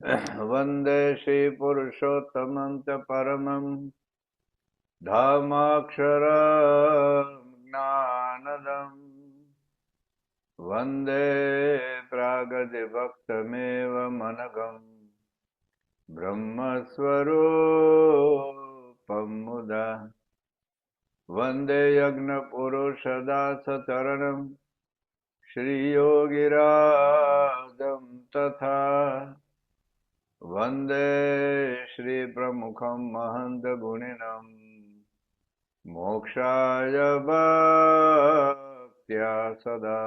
वन्दे श्रीपुरुषोत्तमं च परमं धामाक्षरं ज्ञानदम् वन्दे प्रागतिभक्तमेव मनघम् ब्रह्मस्वरूपं मुदा वन्दे यज्ञपुरुषदासचरणं श्रीयोगिराजं तथा वन्दे श्रीप्रमुखं महन्तगुणिनं मोक्षाय भक्त्या सदा।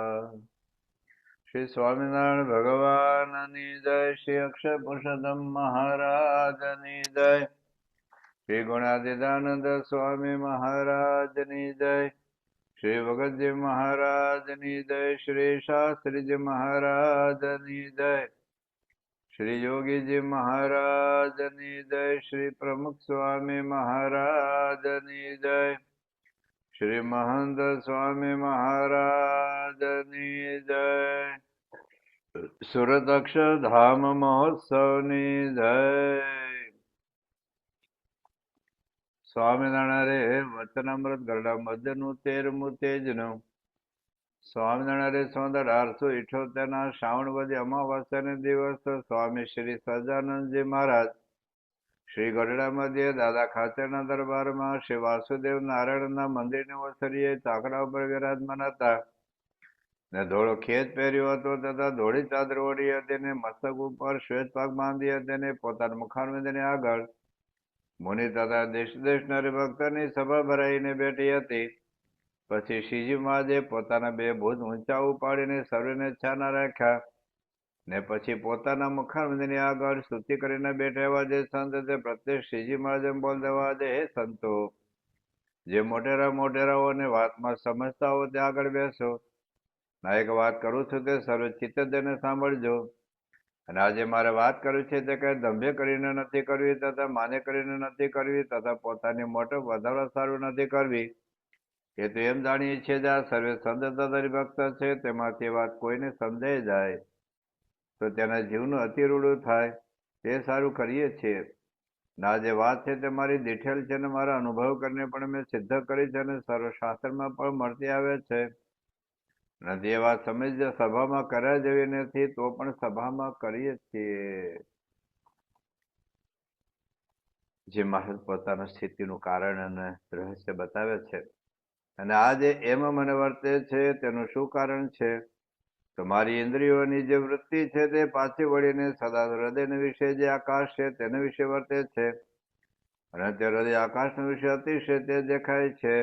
श्री स्वामिनारायण भगवाननी जय, श्री अक्षय पुरुषोत्तम महाराजनी जय, श्री गुणातीतानंद स्वामी महाराजनी जय, श्री भगतजी महाराजनी जय, श्री शास्त्री जी महाराजनी जय, श्री योगी जी महाराजनी जय, श्री प्रमुख स्वामी महाराजनी जय, श्री महंत स्वामी महाराजनी जय, સુરત અક્ષરધામ મહોત્સવની જય। સ્વામિનારાયણ વચનામૃત ગરડા મધ્યનું 13મું તેજનું સ્વામિનારાયણ સંવત 1878 શ્રાવણ વદી અમાવાસ્યાને દિવસ સ્વામી શ્રી સહજાનંદજી મહારાજ શ્રી ગઢડા મધ્યે દાદા ખાચરના દરબારમાં શ્રી વાસુદેવ નારાયણના મંદિરની ઓસરીએ ચાકડા ઉપર વિરાજમાન હતા ને ધોળો ખેત પહેર્યો હતો તથા ધોળી ચાદર ઓઢી હતી ને મસ્તક ઉપર શ્વેત પાક બાંધી હતી ને પોતાના મુખારવિંદની આગળ મુનિ તથા દેશ દેશના હરિભક્તની સભા ભરાઈને બેઠી હતી। પછી શ્રીજી મહારાજે પોતાના બે ભુજ ઊંચા ઉપાડીને સર્વેને છાના રાખ્યા ને પછી પોતાના મુખારવિંદની આગળ સ્તુતિ કરીને બેઠા એવા જે સંત તે પ્રત્યેક શ્રીજી મહારાજે બોલ દેવા દે, હે સંતો, જે મોટેરા મોટેરાઓને વાતમાં સમજતા હો તે આગળ બેસો। ના એક વાત કરું છું તે સર્વ ચિત્ત તેને સાંભળજો। અને આજે મારે વાત કરવી છે તે કઈ દંભે કરીને નથી કરવી તથા માને કરીને નથી કરવી તથા પોતાની મોટો વધારવા સારું નથી કરવી। એ તો એમ જાણીએ છીએ કે આ સર્વે સંત તથા હરિભક્ત છે તેમાંથી વાત કોઈને સમજાઈ જાય તો તેના જીવનું અતિરૂડું થાય તે સારું કરીએ છીએ। ના જે વાત છે તે મારી દીઠેલ છે અને મારા અનુભવ કરીને પણ મેં સિદ્ધ કરી છે અને સર્વશાસ્ત્રમાં પણ મળતી આવે છે। અને જે વાત સમજ સભામાં કર્યા જેવી નથી તો પણ સભામાં કરીએ છીએ। જે મહારાજ પોતાના સ્થિતિનું કારણ અને રહસ્ય બતાવે છે અને આ જે એમ મને વર્તે છે તેનું શું કારણ છે તો મારી ઇન્દ્રિયોની જે વૃત્તિ છે તે પાછી વળીને સદા હૃદયને વિશે જે આકાશ છે તેને વિશે વર્તે છે અને તે હૃદય આકાશના વિશે અતિશય તે દેખાય છે।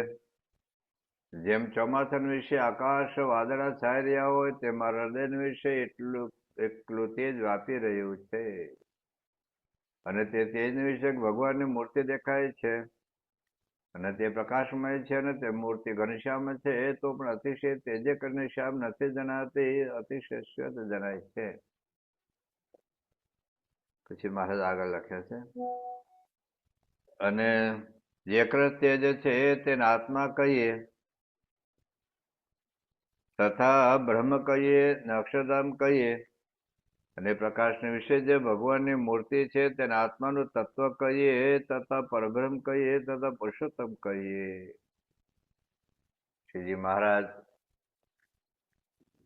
જેમ ચોમાસા વિશે આકાશ વાદળા છાઈ રહ્યા હોય તેમાં હૃદય વિશે એટલું તેજ વ્યાપી રહ્યું છે અને તે તેજ વિશે ભગવાનની મૂર્તિ દેખાય છે અને તે પ્રકાશમય છે અને તે મૂર્તિ ઘનશ્યામ છે તો પણ અતિશય તેજે કરીને શ્યામ નથી જણાતી, અતિશય શ્વેત જણાય છે। પછી મહારાજ આગળ લખે છે અને જે એકરસ તેજ છે તેને આત્મા કહીએ તથા બ્રહ્મ કહીએ ને અક્ષરધામ કહીએ અને પ્રકાશને વિશે જે ભગવાનની મૂર્તિ છે તેને આત્માનું તત્વ કહીએ તથા પરબ્રહ્મ કહીએ તથા પુરુષોત્તમ કહીએ। શ્રીજી મહારાજ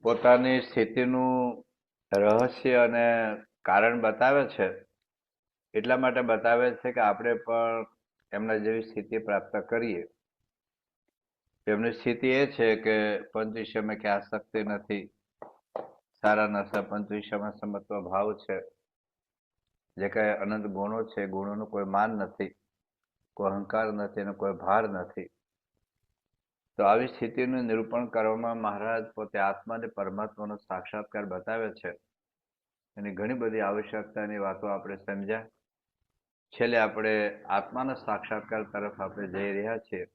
પોતાની સ્થિતિનું રહસ્ય અને કારણ બતાવે છે એટલા માટે બતાવે છે કે આપણે પણ એમના જેવી સ્થિતિ પ્રાપ્ત કરીએ। તેમની સ્થિતિ એ છે કે પંચ વિષયમાં ક્યાં આસક્તિ નથી, સારા નશા પંચ વિષયમાં સમત્વ ભાવ છે, જે કઈ અનંત ગુણો છે ગુણોનું કોઈ માન નથી, કોઈ અહંકાર નથી અને કોઈ ભાર નથી। તો આવી સ્થિતિનું નિરૂપણ કરવામાં મહારાજ પોતે આત્મા અને પરમાત્માનો સાક્ષાત્કાર બતાવે છે। એની ઘણી બધી આવશ્યકતાની વાતો આપણે સમજ્યા। છેલ્લે આપણે આત્માના સાક્ષાત્કાર તરફ આપણે જઈ રહ્યા છીએ।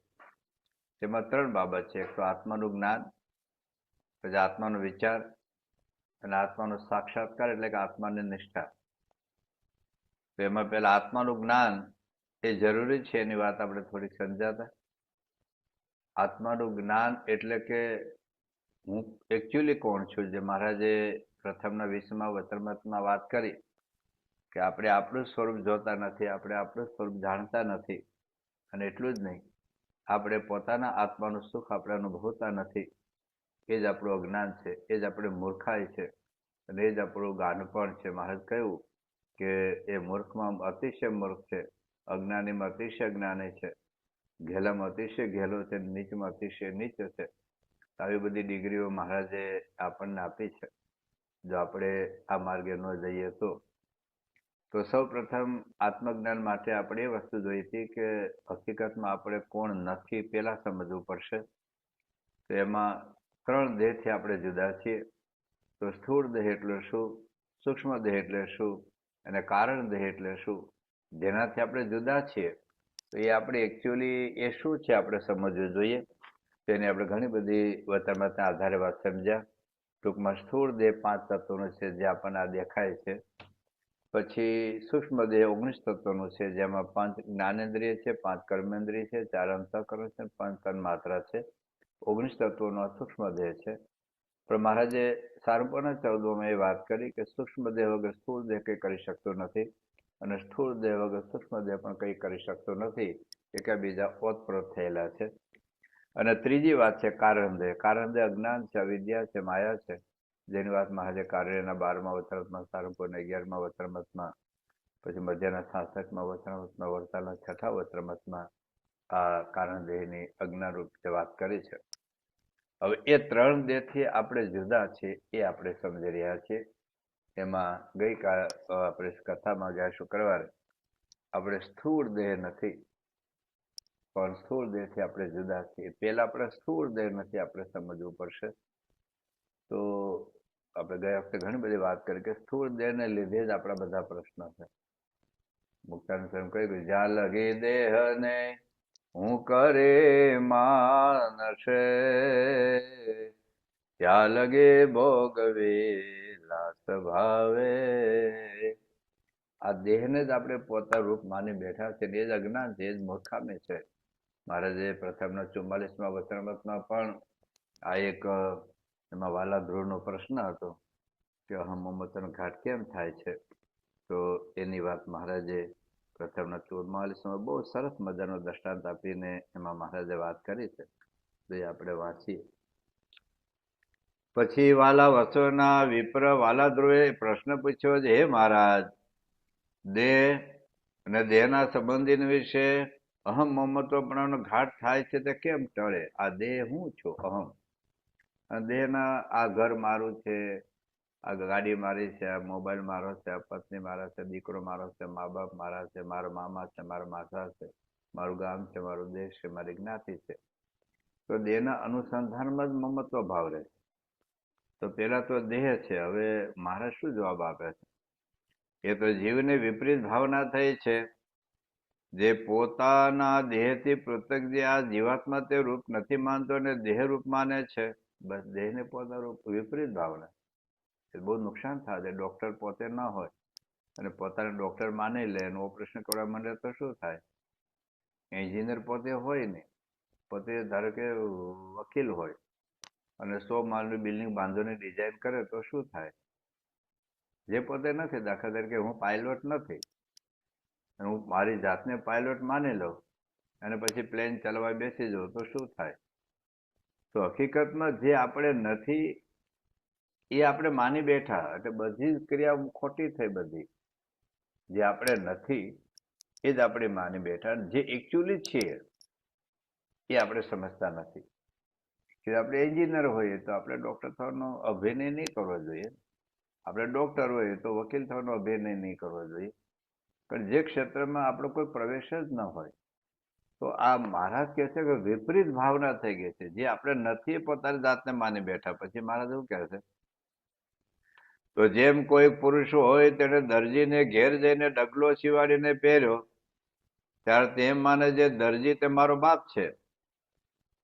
તેમાં 3 બાબત છે, એક તો આત્માનું જ્ઞાન, પછી આત્માનો વિચાર અને આત્માનો સાક્ષાત્કાર એટલે કે આત્માની નિષ્ઠા। તો એમાં પહેલા આત્માનું જ્ઞાન એ જરૂરી છે એની વાત આપણે થોડીક સમજાતા। આત્માનું જ્ઞાન એટલે કે હું એકચ્યુઅલી કોણ છું, જે મહારાજે પ્રથમના 20મા વચનામૃતમાં વાત કરી કે આપણે આપણું સ્વરૂપ જોતા નથી, આપણે આપણું સ્વરૂપ જાણતા નથી. અને એટલું જ નહીં, આપણે પોતાના આત્માનું સુખ આપણે અનુભવતા નથી. એ જ આપણું અજ્ઞાન છે, એ જ આપણી મૂર્ખાઈ છે, અને એ જ આપણું ગાનપણ છે. મહારાજ કહ્યું કે એ મૂર્ખમાં અતિશય મૂર્ખ છે, અજ્ઞાનીમાં અતિશય જ્ઞાની છે, ઘેલામાં અતિશય ઘેલો છે, નીચમાં અતિશય નીચ છે. આવી બધી ડિગ્રીઓ મહારાજે આપણને આપી છે. જો આપણે આ માર્ગે ન જઈએ તો સૌ પ્રથમ આત્મજ્ઞાન માટે આપણે એ વસ્તુ જોઈ હતી કે હકીકતમાં આપણે કોણ નથી પેલા સમજવું પડશે. તો એમાં 3 દેહથી આપણે જુદા છીએ. તો સ્થૂળ દેહ એટલે શું, સૂક્ષ્મ દેહ એટલે શું, અને કારણ દેહ એટલે શું, જેનાથી આપણે જુદા છીએ. તો એ આપણે એકચ્યુઅલી એ શું છે આપણે સમજવું જોઈએ. તેની આપણે ઘણી બધી વર્તમાનના આધારે વાત સમજ્યા. ટૂંકમાં સ્થૂળ દેહ 5 તત્વોનો છે, જે આપણને આ દેખાય છે. પછી સૂક્ષ્મ દેહ 19 તત્વોનું છે, જેમાં 5 જ્ઞાનેન્દ્રિય છે, 5 કર્મેન્દ્રિય છે, 4 અંતઃકરણ છે, 5 તન્માત્રા છે. 19 તત્વોનો સૂક્ષ્મ દેહ છે. પણ મહારાજે સાર્વપર્ણ 14માં એ વાત કરી કે સૂક્ષ્મ દેહ વગર સ્થૂળ દેહ કંઈ કરી શકતો નથી, અને સ્થૂળ દેહ વગર સૂક્ષ્મ દેહ પણ કંઈ કરી શકતો નથી. એકબીજા ઓતપ્રોત થયેલા છે. અને ત્રીજી વાત છે કારણ દેહ. કારણ દેહ અજ્ઞાન છે, અવિદ્યા છે, માયા છે, જેની વાત મહારાજે કાર્યના 12મા વચનામૃતમાં, સારંગપુરના 11મા વચનામૃતમાં, પછી મધ્યના 66મા વચનામૃતમાં, વડતાલના 6થા વચનામૃતમાં આ કારણ દેહની અજ્ઞાન રૂપ વાત કરી છે. હવે એ 3 દેહથી આપણે જુદા છીએ એ આપણે સમજી રહ્યા છીએ. એમાં ગઈકાલ આપણે કથામાં ગયા શુક્રવારે આપણે સ્થૂળ દેહ નથી, પણ સ્થૂળ દેહથી આપણે જુદા છીએ. પેલા આપણે સ્થૂળ દેહ નથી આપણે સમજવું પડશે. તો આપણે ગયા વખતે ઘણી બધી વાત કરી કે સ્થૂળ દેહને લીધે જ આપણા બધા પ્રશ્નો છે. મુક્તાનંદ સ્વામી કહ્યું, જ્યાં લગી દેહને હું કરે માનશે, ત્યાં લગે ભોગવેલા સ્વભાવે. આ દેહને જ આપણે પોતા રૂપ માની બેઠા છે, એ જ અજ્ઞાન છે, એ જ મૂર્ખામી છે. મહારાજે પ્રથમના 44મા વચનામૃતમાં પણ આ એક એમાં વાલા ધ્રુવનો પ્રશ્ન હતો કે અહમ મમત્વનો ઘાટ કેમ થાય છે. તો એની વાત મહારાજે પ્રથમના 44માં બહુ સરસ મજાનો દ્રષ્ટાંત આપીને એમાં મહારાજે વાત કરી છે. તો એ આપણે વાંચીએ. પછી વાલા વસોના વિપ્ર વાલા ધ્રુવે પ્રશ્ન પૂછ્યો છે, હે મહારાજ, દેહ અને દેહના સંબંધી વિશે અહમ મમત્વપણાનો ઘાટ થાય છે તે કેમ ટળે? આ દેહ હું છું, અહમ. અને દેહના આ ઘર મારું છે, આ ગાડી મારી છે, આ મોબાઈલ મારો છે, આ પત્ની મારા છે, દીકરો મારો છે, મા બાપ મારા છે, મારા મામા છે, મારા માસા છે, મારું ગામ છે, મારો દેશ છે, મારી જ્ઞાતિ છે. તો દેહના અનુસંધાનમાં જ મમત્વ ભાવ રહે. તો પેલા તો દેહ છે. હવે મારે શું જવાબ આપે છે? એ તો જીવને વિપરીત ભાવના થઈ છે. જે પોતાના દેહથી પૃથક જે આ જીવાત્મા તે રૂપ નથી માનતો અને દેહ રૂપ માને છે, બસ દેહને પોતા રૂપ વિપરીત ભાવના. એ બહુ નુકસાન થાય છે. ડોક્ટર પોતે ન હોય અને પોતાને ડોક્ટર માની લે અને ઓપરેશન કરવા માંડે તો શું થાય? એન્જિનિયર પોતે હોય ને, પોતે ધારો કે વકીલ હોય અને 100 માળની બિલ્ડિંગ બાંધવાની ડિઝાઇન કરે તો શું થાય? જે પોતે નથી, દાખલા તરીકે હું પાયલોટ નથી, હું મારી જાતને પાયલોટ માની લઉં અને પછી પ્લેન ચલાવવા બેસી જાઉં તો શું થાય? તો હકીકતમાં જે આપણે નથી એ આપણે માની બેઠા, એટલે બધી જ ક્રિયા ખોટી થઈ. બધી જે આપણે નથી એ જ આપણે માની બેઠા. જે એકચ્યુઅલી છીએ એ આપણે સમજતા નથી. કે આપણે એન્જિનિયર હોઈએ તો આપણે ડોક્ટર થવાનો અભિનય નહીં કરવો જોઈએ. આપણે ડોક્ટર હોઈએ તો વકીલ થવાનો અભિનય નહીં કરવો જોઈએ. પણ જે ક્ષેત્રમાં આપણો કોઈ પ્રવેશ જ ન હોય, તો આ મહારાજ કહે છે કે વિપરીત ભાવના થઈ ગઈ છે. જે આપણે નથી પોતાની જાતને માની બેઠા. પછી મહારાજ એવું કહે છે, તો જેમ કોઈ પુરુષ હોય તેને દરજીને ઘેર જઈને ડગલો સીવાડીને પહેર્યો ત્યારે તેમ માને જે દરજી તે મારો બાપ છે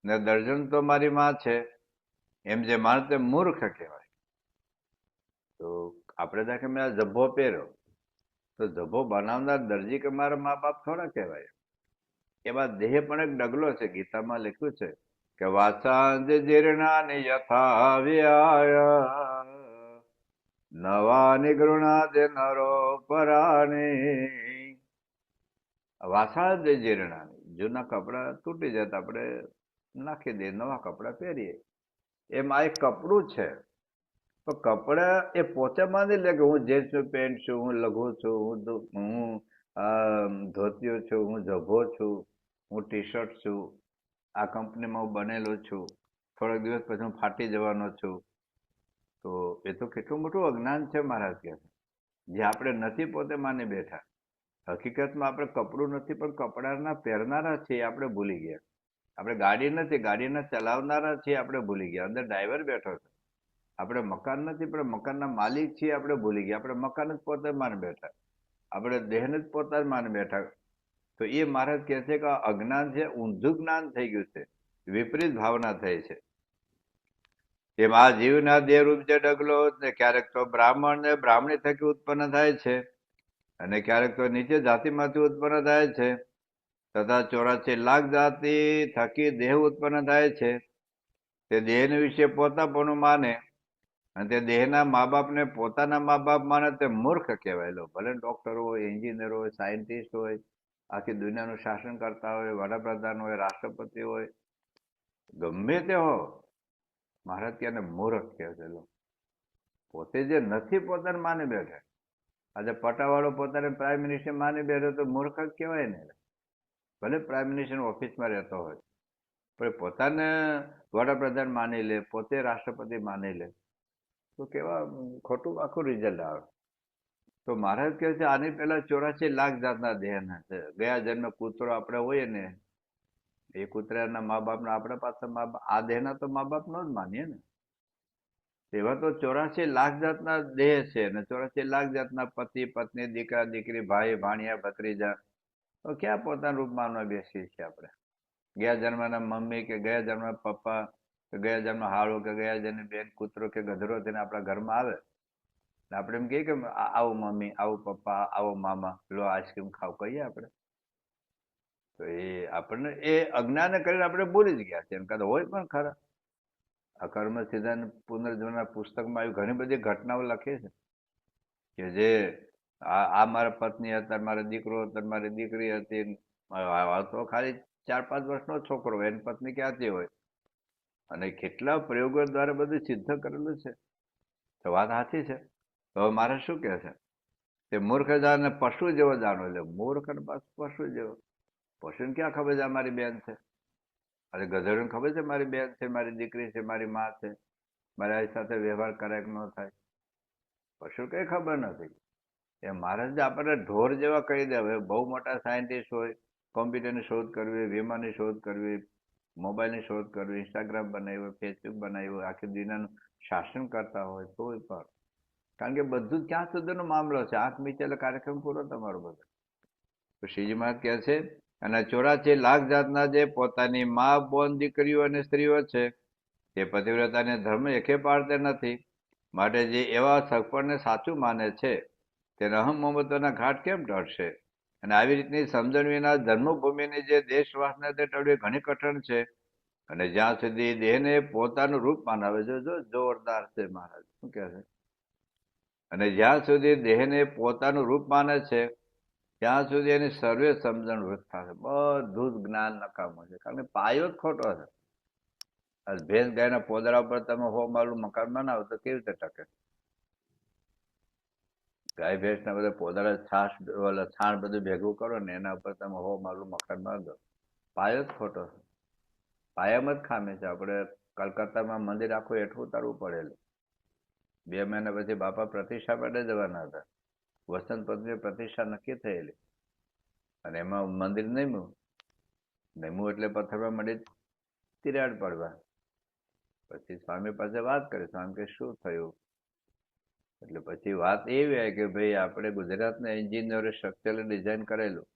ને દર્જન તો મારી માં છે, એમ જે માને તે મૂર્ખ કહેવાય. તો આપણે ત્યાં કે મેં આ જબ્બો પહેર્યો, તો જબ્બો બનાવનાર દરજી કે મારા મા બાપ થોડા કહેવાય. એમાં દેહ પણ એક ડગલો છે. ગીતામાં લખ્યું છે કે વાસાંજ જીર્ણાની યથા વ્યાય નવા નિગૃણા દે નરો પરાણી. વાસણ દે જીર્ણાની, જૂના કપડા તૂટી જતા આપણે નાખી દઈએ, નવા કપડા પહેરીએ. એમ આ એક કપડું છે. તો કપડા એ પોતે માની લે કે હું જીન્સ પેન્ટ છું, હું લઘુ છું, હું ધોતિયો છું, હું જભો છું, હું ટી શર્ટ છું, આ કંપનીમાં હું બનેલો છું, થોડાક દિવસ પછી હું ફાટી જવાનો છું. તો એ તો કેટલું મોટું અજ્ઞાન છે મહારાજ કે, જે આપણે નથી પોતે માની બેઠા. હકીકતમાં આપણે કપડું નથી પણ કપડાના પહેરનારા છીએ આપણે ભૂલી ગયા. આપણે ગાડી નથી, ગાડીના ચલાવનારા છીએ આપણે ભૂલી ગયા. અંદર ડ્રાઈવર બેઠો છે. આપણે મકાન નથી પણ મકાનના માલિક છીએ આપણે ભૂલી ગયા. આપણે મકાન જ પોતે માની બેઠા, આપણે દેહને જ પોતા જ માની બેઠા. તો એ મહારાજ કહે છે કે અજ્ઞાન છે, ઊંધું જ્ઞાન થઈ ગયું છે, વિપરીત ભાવના થઈ છે. એમ આ જીવના દેહ રૂપ જે ડગલો ને ક્યારેક તો બ્રાહ્મણ ને બ્રાહ્મણી થકી ઉત્પન્ન થાય છે, અને ક્યારેક તો નીચે જાતિમાંથી ઉત્પન્ન થાય છે, તથા 84 લાખ જાતિ થકી દેહ ઉત્પન્ન થાય છે. તે દેહ વિશે પોતાપણું માને અને તે દેહના મા બાપને પોતાના મા બાપ માને તે મૂર્ખ કહેવાય. ભલે ડોક્ટર હોય, એન્જિનિયર હોય, સાયન્ટિસ્ટ હોય, આખી દુનિયાનું શાસન કરતા હોય, વડાપ્રધાન હોય, રાષ્ટ્રપતિ હોય, ગમે તે હો, મહારાજ કે મૂર્ખ કહે છે. પોતે જે નથી પોતાને માની બેઠા. આજે પટાવાળો પોતાને પ્રાઇમ મિનિસ્ટર માની બેઠો તો મૂર્ખ જ કહેવાય ને. ભલે પ્રાઇમ મિનિસ્ટર ઓફિસમાં રહેતો હોય પણ પોતાને વડાપ્રધાન માની લે, પોતે રાષ્ટ્રપતિ માની લે, તો કેવા ખોટું આખું રિઝલ્ટ આવે. તો મહારાજ કહે છે આની પહેલા 84 લાખ જાતના દેહના છે. ગયા જન્મ કૂતરો આપણે હોઈએ ને, એ કૂતરાના મા બાપના આપણે પાસે આ દેહના તો મા બાપ નો જ માનીએ ને. એવા તો 84 લાખ જાતના દેહ છે ને 84 લાખ જાતના પતિ પત્ની, દીકરા દીકરી, ભાઈ ભાણિયા, ભત્રીજા. તો ક્યાં પોતાનું રૂપ માનવા બેસીએ છીએ આપણે? ગયા જન્મના મમ્મી કે ગયા જન્મ પપ્પા કે ગયા જન્મ હાળો કે ગયા જન્મ બેન, કૂતરો કે ગધરો થઈને આપણા ઘરમાં આવે, આપણે એમ કહીએ કે આવું મમ્મી, આવું પપ્પા, આવો મામા, લો આઈસ્ક્રીમ ખાવ કહીએ આપણે? તો એ આપણને એ અજ્ઞાને કરીને આપણે ભૂલી જ ગયા છે. એમ કદાચ હોય પણ ખરા. અકર્મ સિદ્ધાંત પુનર્જન્મના પુસ્તકમાં આવી ઘણી બધી ઘટનાઓ લખી છે કે જે આ મારા પત્ની હતા, મારો દીકરો હતો, મારી દીકરી હતી, તો ખાલી 4-5 વર્ષનો છોકરો હોય, એની પત્ની ક્યાંથી હોય, અને કેટલા પ્રયોગો દ્વારા બધું સિદ્ધ કરેલું છે. તો વાત સાચી છે. તો મારે શું કહે છે, તે મૂર્ખ જાણે પશુ જેવો જાણો. એટલે મૂર્ખ પશુ જેવો. પશુને ક્યાં ખબર છે મારી બેન છે? અરે ગધેડોને ખબર છે મારી બેન છે, મારી દીકરી છે, મારી માં છે, મારી સાથે વ્યવહાર કરાય કે ન થાય? પશુ કઈ ખબર નથી. એ મહારાજ આપણને ઢોર જેવા કહી દે. હવે બહુ મોટા સાયન્ટિસ્ટ હોય, કોમ્પ્યુટરની શોધ કરવી, વિમાનની શોધ કરવી, મોબાઈલની શોધ કરવી, ઇન્સ્ટાગ્રામ બનાવ્યું હોય, ફેસબુક બનાવ્યું હોય, આખી દુનિયાનું શાસન કરતા હોય તોય પણ, કારણ કે બધું ક્યાં સુધીનો મામલો છે, આંખ મીચેલો કાર્યક્રમ પૂરો તમારો બધો. તો શ્રીજી મહારાજ કહે છે અને 84 લાખ જાતના જે પોતાની મા બોન દીકરીઓ અને સ્ત્રીઓ છે તે પતિવ્રતાને ધર્મ એકે પાડતે નથી. માટે જે એવા સગપણને સાચું માને છે તેને અહમ મમત્વના ઘાટ કેમ ટળશે? અને આવી રીતની સમજણ વિના જન્મભૂમિની જે દેશવાસના તે ટળવી ઘણી કઠણ છે. અને જ્યાં સુધી દેહને પોતાનું રૂપ માનાવે છે, જો જોરદાર છે મહારાજ શું કહે છે, અને જ્યાં સુધી દેહને પોતાનું રૂપ માને છે ત્યાં સુધી એની સર્વે સમજણ વૃદ્ધ થશે. બધું જ જ્ઞાન નકામું છે, કારણ કે પાયો જ ખોટો છે. ભેંસ ગાયના પોદરા પર તમે 100 માળનું મકાન બનાવો તો કેવી રીતે ટકે? ગાય ભેંસના બધા પોદરા, છાશ, છાણ બધું ભેગું કરો ને એના ઉપર તમે 100 માળનું મકાન બાંધો. પાયો જ ખોટો છે, પાયામાં જ ખામી છે. આપણે કલકત્તામાં મંદિર આખું હેઠું ઉતારવું પડેલું. 2 મહિના પછી બાપા પ્રતિષ્ઠા માટે જવાના હતા. વસંત પંચમી પ્રતિષ્ઠા નક્કી થયેલી અને એમાં મંદિર નમ્યું એટલે પથ્થરમાં મળી તિરાડ પડવા. પછી સ્વામી પાસે વાત કરી. સ્વામી કે શું થયું? એટલે પછી વાત એવી આવી કે ભાઈ આપણે ગુજરાતના એન્જિનિયરે સ્ટ્રક્ચરલ ડિઝાઇન કરેલું.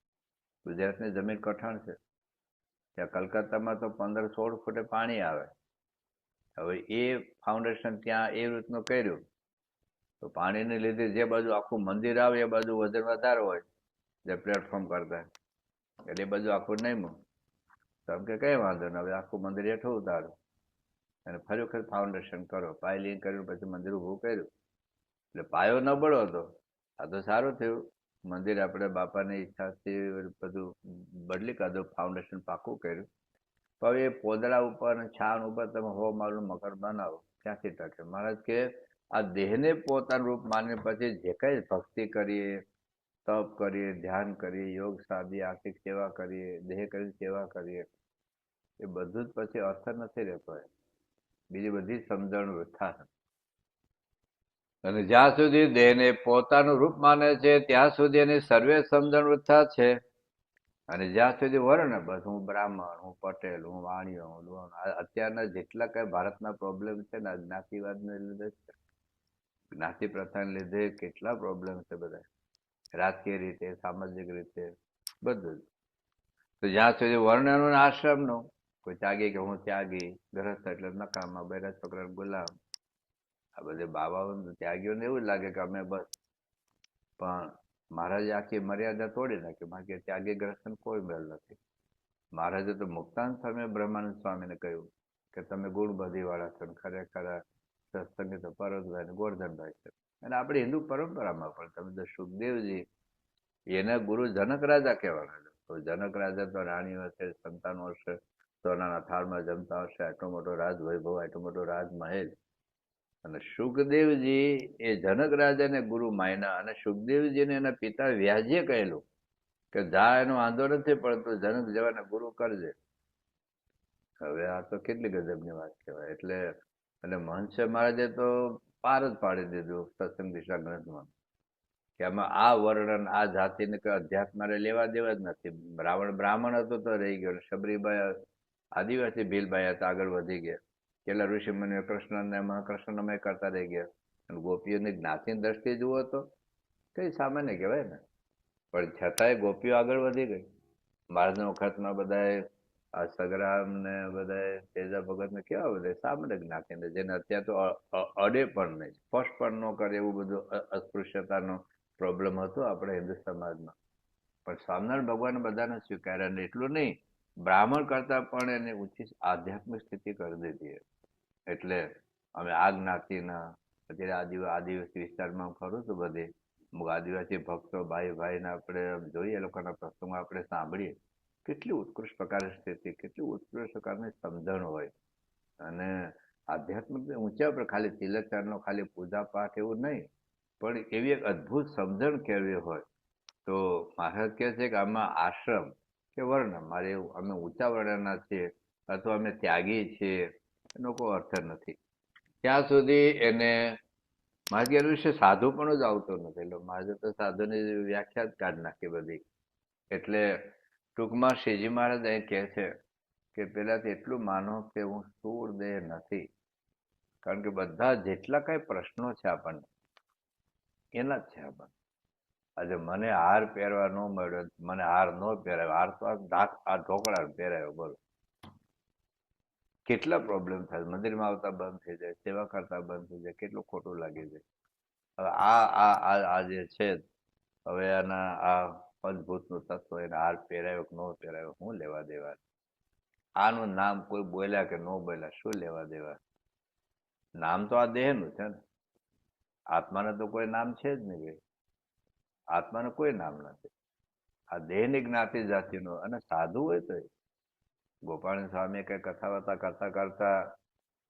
ગુજરાતની જમીન કઠણ છે, ત્યાં કલકત્તામાં તો 15-16 ફૂટે પાણી આવે. હવે એ ફાઉન્ડેશન ત્યાં એ રીતનું કર્યું તો પાણીને લીધે જે બાજુ આખું મંદિર આવે એ બાજુ વજન વધારે હોય, જે પ્લેટફોર્મ કરતા, એટલે એ બાજુ આખું નમ્યું. તો એમ કે કઈ વાંધો ને, હવે આખું મંદિર હેઠું ઉતારો અને ફરી વખત ફાઉન્ડેશન કરો, પાયલિંગ કર્યું, પછી મંદિર ઊભું કર્યું. એટલે પાયો નબળો હતો. આ તો સારું થયું મંદિર આપણે બાપાની ઈચ્છાથી બધું બદલી કાઢ્યું, ફાઉન્ડેશન પાકું કર્યું. તો એ પોદળા ઉપર અને છાણ ઉપર તમે હો મારું મકર બનાવો, ક્યાંથી ટકે? મહારાજ કે આ દેહને પોતાનું રૂપ માની પછી જે કઈ ભક્તિ કરીએ, તપ કરીએ, ધ્યાન કરીએ, યોગ સાધીએ, આર્થિક સેવા કરીએ, દેહ કરી સેવા કરીએ, એ બધું જ પછી અર્થ નથી રહેતો. બીજી બધી સમજણ વૃથા. અને જ્યાં સુધી દેહને પોતાનું રૂપ માને છે ત્યાં સુધી એની સર્વે સમજણ વૃથા છે. અને જ્યાં સુધી વર્ણ, બસ હું બ્રાહ્મણ, હું પટેલ, હું વાણિયો, હું અત્યારના જેટલા કઈ ભારતના પ્રોબ્લેમ છે ને જ્ઞાતિવાદને લીધે, જ્ઞાતિ પ્રથાને લીધે કેટલા પ્રોબ્લેમ છે બધા, રાજકીય રીતે, સામાજિક રીતે, બધું જ. તો જ્યાં સુધી વર્ણનું આશ્રમનું, કોઈ ત્યાગી કે હું ત્યાગી, ગ્રસ્ત એટલે નકામા, બૈરા છોકરા ગુલામ, આ બધે બાબાઓ ત્યાગીઓને એવું જ લાગે કે અમે બસ. પણ મહારાજે આખી મર્યાદા તોડી નાખી. બાકી ત્યાગી ગ્રસ્ત કોઈ મેળ નથી. મહારાજે તો મુક્તાનંદ સ્વામી બ્રહ્માનંદ સ્વામીને કહ્યું કે તમે ગુણ બધી વાળા છો, ખરેખર સત્સંગી તો પરોતભાઈ ગોરધનભાઈ છે. અને આપણી હિન્દુ પરંપરામાં પણ તમે તો સુખદેવજી, એના ગુરુ જનક રાજા કહેવાના છે. તો જનક રાજા તો રાણીઓ હશે, સંતાનો હશે, સોનાના થાળમાં જમતા હશે, આટલો મોટો રાજ વૈભવ, આટલો મોટો રાજમહેલ. અને સુખદેવજી એ જનક રાજાને ગુરુ માન્યા. અને સુખદેવજીને એના પિતા વ્યાજે કહેલું કે જા, એનો વાંધો નથી પડતો, જનક જવાને ગુરુ કરજે. હવે આ તો કેટલી ગજબની વાત કહેવાય. એટલે અને મહંત મહારાજે તો પાર જ પાડી દીધું સત્સંગ દિશા ગ્રંથમાં કે આમાં આ વર્ણન, આ જાતિને કઈ અધ્યાત્માને લેવા દેવા જ નથી. રાવણ બ્રાહ્મણ હતો તો રહી ગયો, શબરીબાઈ આદિવાસી ભીલબાઈ હતા, આગળ વધી ગયા. કેટલા ઋષિ મુનિઓ કૃષ્ણને કૃષ્ણમય કરતા રહી ગયા. અને ગોપીઓની જ્ઞાતિની દ્રષ્ટિએ જુઓ તો કઈ સામાન્ય કહેવાય ને, પણ છતાંય ગોપીઓ આગળ વધી ગઈ. મહારાજના વખતમાં બધા આ સગરામ ને બધા તેજા ભગત ને કેવા બધા સામાન્ય જ્ઞાતિને, જેને અત્યારે તો અડે પણ નહીં, સ્પર્શ પણ ન કરે એવું બધું અસ્પૃશ્યતાનો પ્રોબ્લેમ હતો આપણે હિન્દુ સમાજમાં. પણ સ્વામિનારાયણ ભગવાન બધાને સ્વીકાર્યા. ને એટલું નહીં, બ્રાહ્મણ કરતા પણ એને ઊંચી આધ્યાત્મિક સ્થિતિ કરી દીધી. એટલે અમે આ જ્ઞાતિના, અત્યારે આદિવાસી વિસ્તારમાં ખરું છું બધે, આદિવાસી ભક્તો ભાઈ ભાઈને આપણે જોઈએ, એ લોકોના પ્રસંગો આપણે સાંભળીએ, કેટલી ઉત્કૃષ્ટ પ્રકારની સ્થિતિ, કેટલી ઉત્કૃષ્ટ પ્રકારની સમજણ હોય. અને આધ્યાત્મિક ઊંચા પર ખાલી તિલકચારનો ખાલી પૂજા પાઠ એવું નહીં, પણ એવી એક અદ્ભુત સમજણ કેળવી હોય. તો મહારાજ કહે છે કે આમાં આશ્રમ કે વર્ણ, મારે અમે ઊંચા વર્ણના છીએ અથવા અમે ત્યાગી છીએ, એનો કોઈ અર્થ નથી. ત્યાં સુધી એને મહારાજ વિશે સાધુ પણ જ આવતો નથી. એટલે મહારાજે તો સાધુની વ્યાખ્યા જ કાઢી નાખી બધી. એટલે ટૂંકમાં શ્રીજી મહારાજ અહીં કહે છે કે પેલાથી એટલું માનો કે હું સ્થૂળ દેહ નથી. કારણ કે બધા જેટલા કઈ પ્રશ્નો છે આપણને, એના જ છે આપણને. આજે મને હાર પહેરવા ન મળ્યો, મને હાર ન પહેરાયો, હાર તો આ ઢોકળા પહેરાયો, બોલો કેટલા પ્રોબ્લેમ થાય. મંદિરમાં આવતા બંધ થઈ જાય, સેવા કરતા બંધ થઈ જાય, કેટલું ખોટું લાગી જાય. હવે આ જે છે, હવે આના આ પંચભૂતનું તત્વ, એને હાર પહેરાયો કે ન પહેરાયો, શું લેવા દેવા? આનું નામ કોઈ બોલ્યા કે ન બોલ્યા, શું લેવા દેવા? નામ તો આ દેહનું છે ને, આત્માને તો કોઈ નામ છે જ નહીં ભાઈ. આત્માને કોઈ નામ નથી. આ દેહની જ્ઞાતિ જાતિનો. અને સાધુ હોય તો ગોપાલ સ્વામી કઈ કથા વાર્તા કરતા કરતા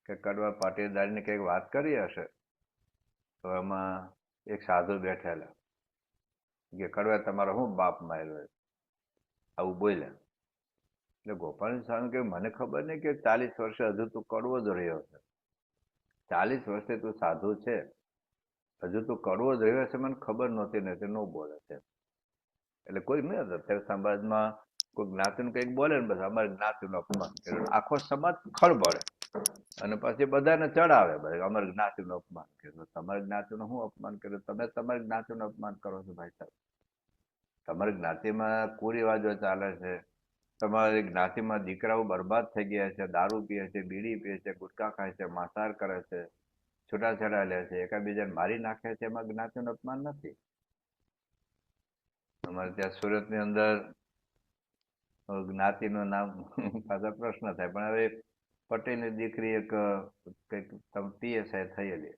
કે કડવા પાટીદારની કઈક વાત કરી હશે, તો એમાં એક સાધુ બેઠેલા કે કડવા તમારો શું બાપ માર્યો, આવું બોલ્યા. એટલે ગોપાલ સ્વામી કે મને ખબર નહીં કે 40 વર્ષે હજુ તું કડવો જ રહ્યો છે, 40 વર્ષે તું સાધુ છે, હજુ તું કડવો જ રહ્યો છે, મને ખબર નહોતી, નથી ન બોલે છે. એટલે કોઈ નહીં હતો અત્યારે સમાજમાં, કોઈ જ્ઞાતિનું કંઈક બોલે ને બસ અમારી જ્ઞાતિનું અપમાન કર્યું, આખો સમાજ ખળબળે. અને પછી બધાને ચડાવે, અમારી જ્ઞાતિનું અપમાન કર્યું. તમારી જ્ઞાતિનું શું અપમાન કર્યું? તમે તમારી જ્ઞાતિનું અપમાન કરો છો ભાઈ સાહેબ. તમારી જ્ઞાતિમાં કુરિવાજો ચાલે છે, તમારી જ્ઞાતિમાં દીકરાઓ બરબાદ થઈ ગયા છે, દારૂ પીએ છે, બીડી પીએ છે, ગુટખા ખાય છે, માંસાહાર કરે છે, છૂટાછેડા લે છે, એકાબીજાને મારી નાખે છે, એમાં જ્ઞાતિનું અપમાન નથી. અમારે ત્યાં સુરતની અંદર જ્ઞાતિનું નામ પાછા પ્રશ્ન થાય, પણ હવે પટેલની દીકરી એક કંઈક PSI થયેલી,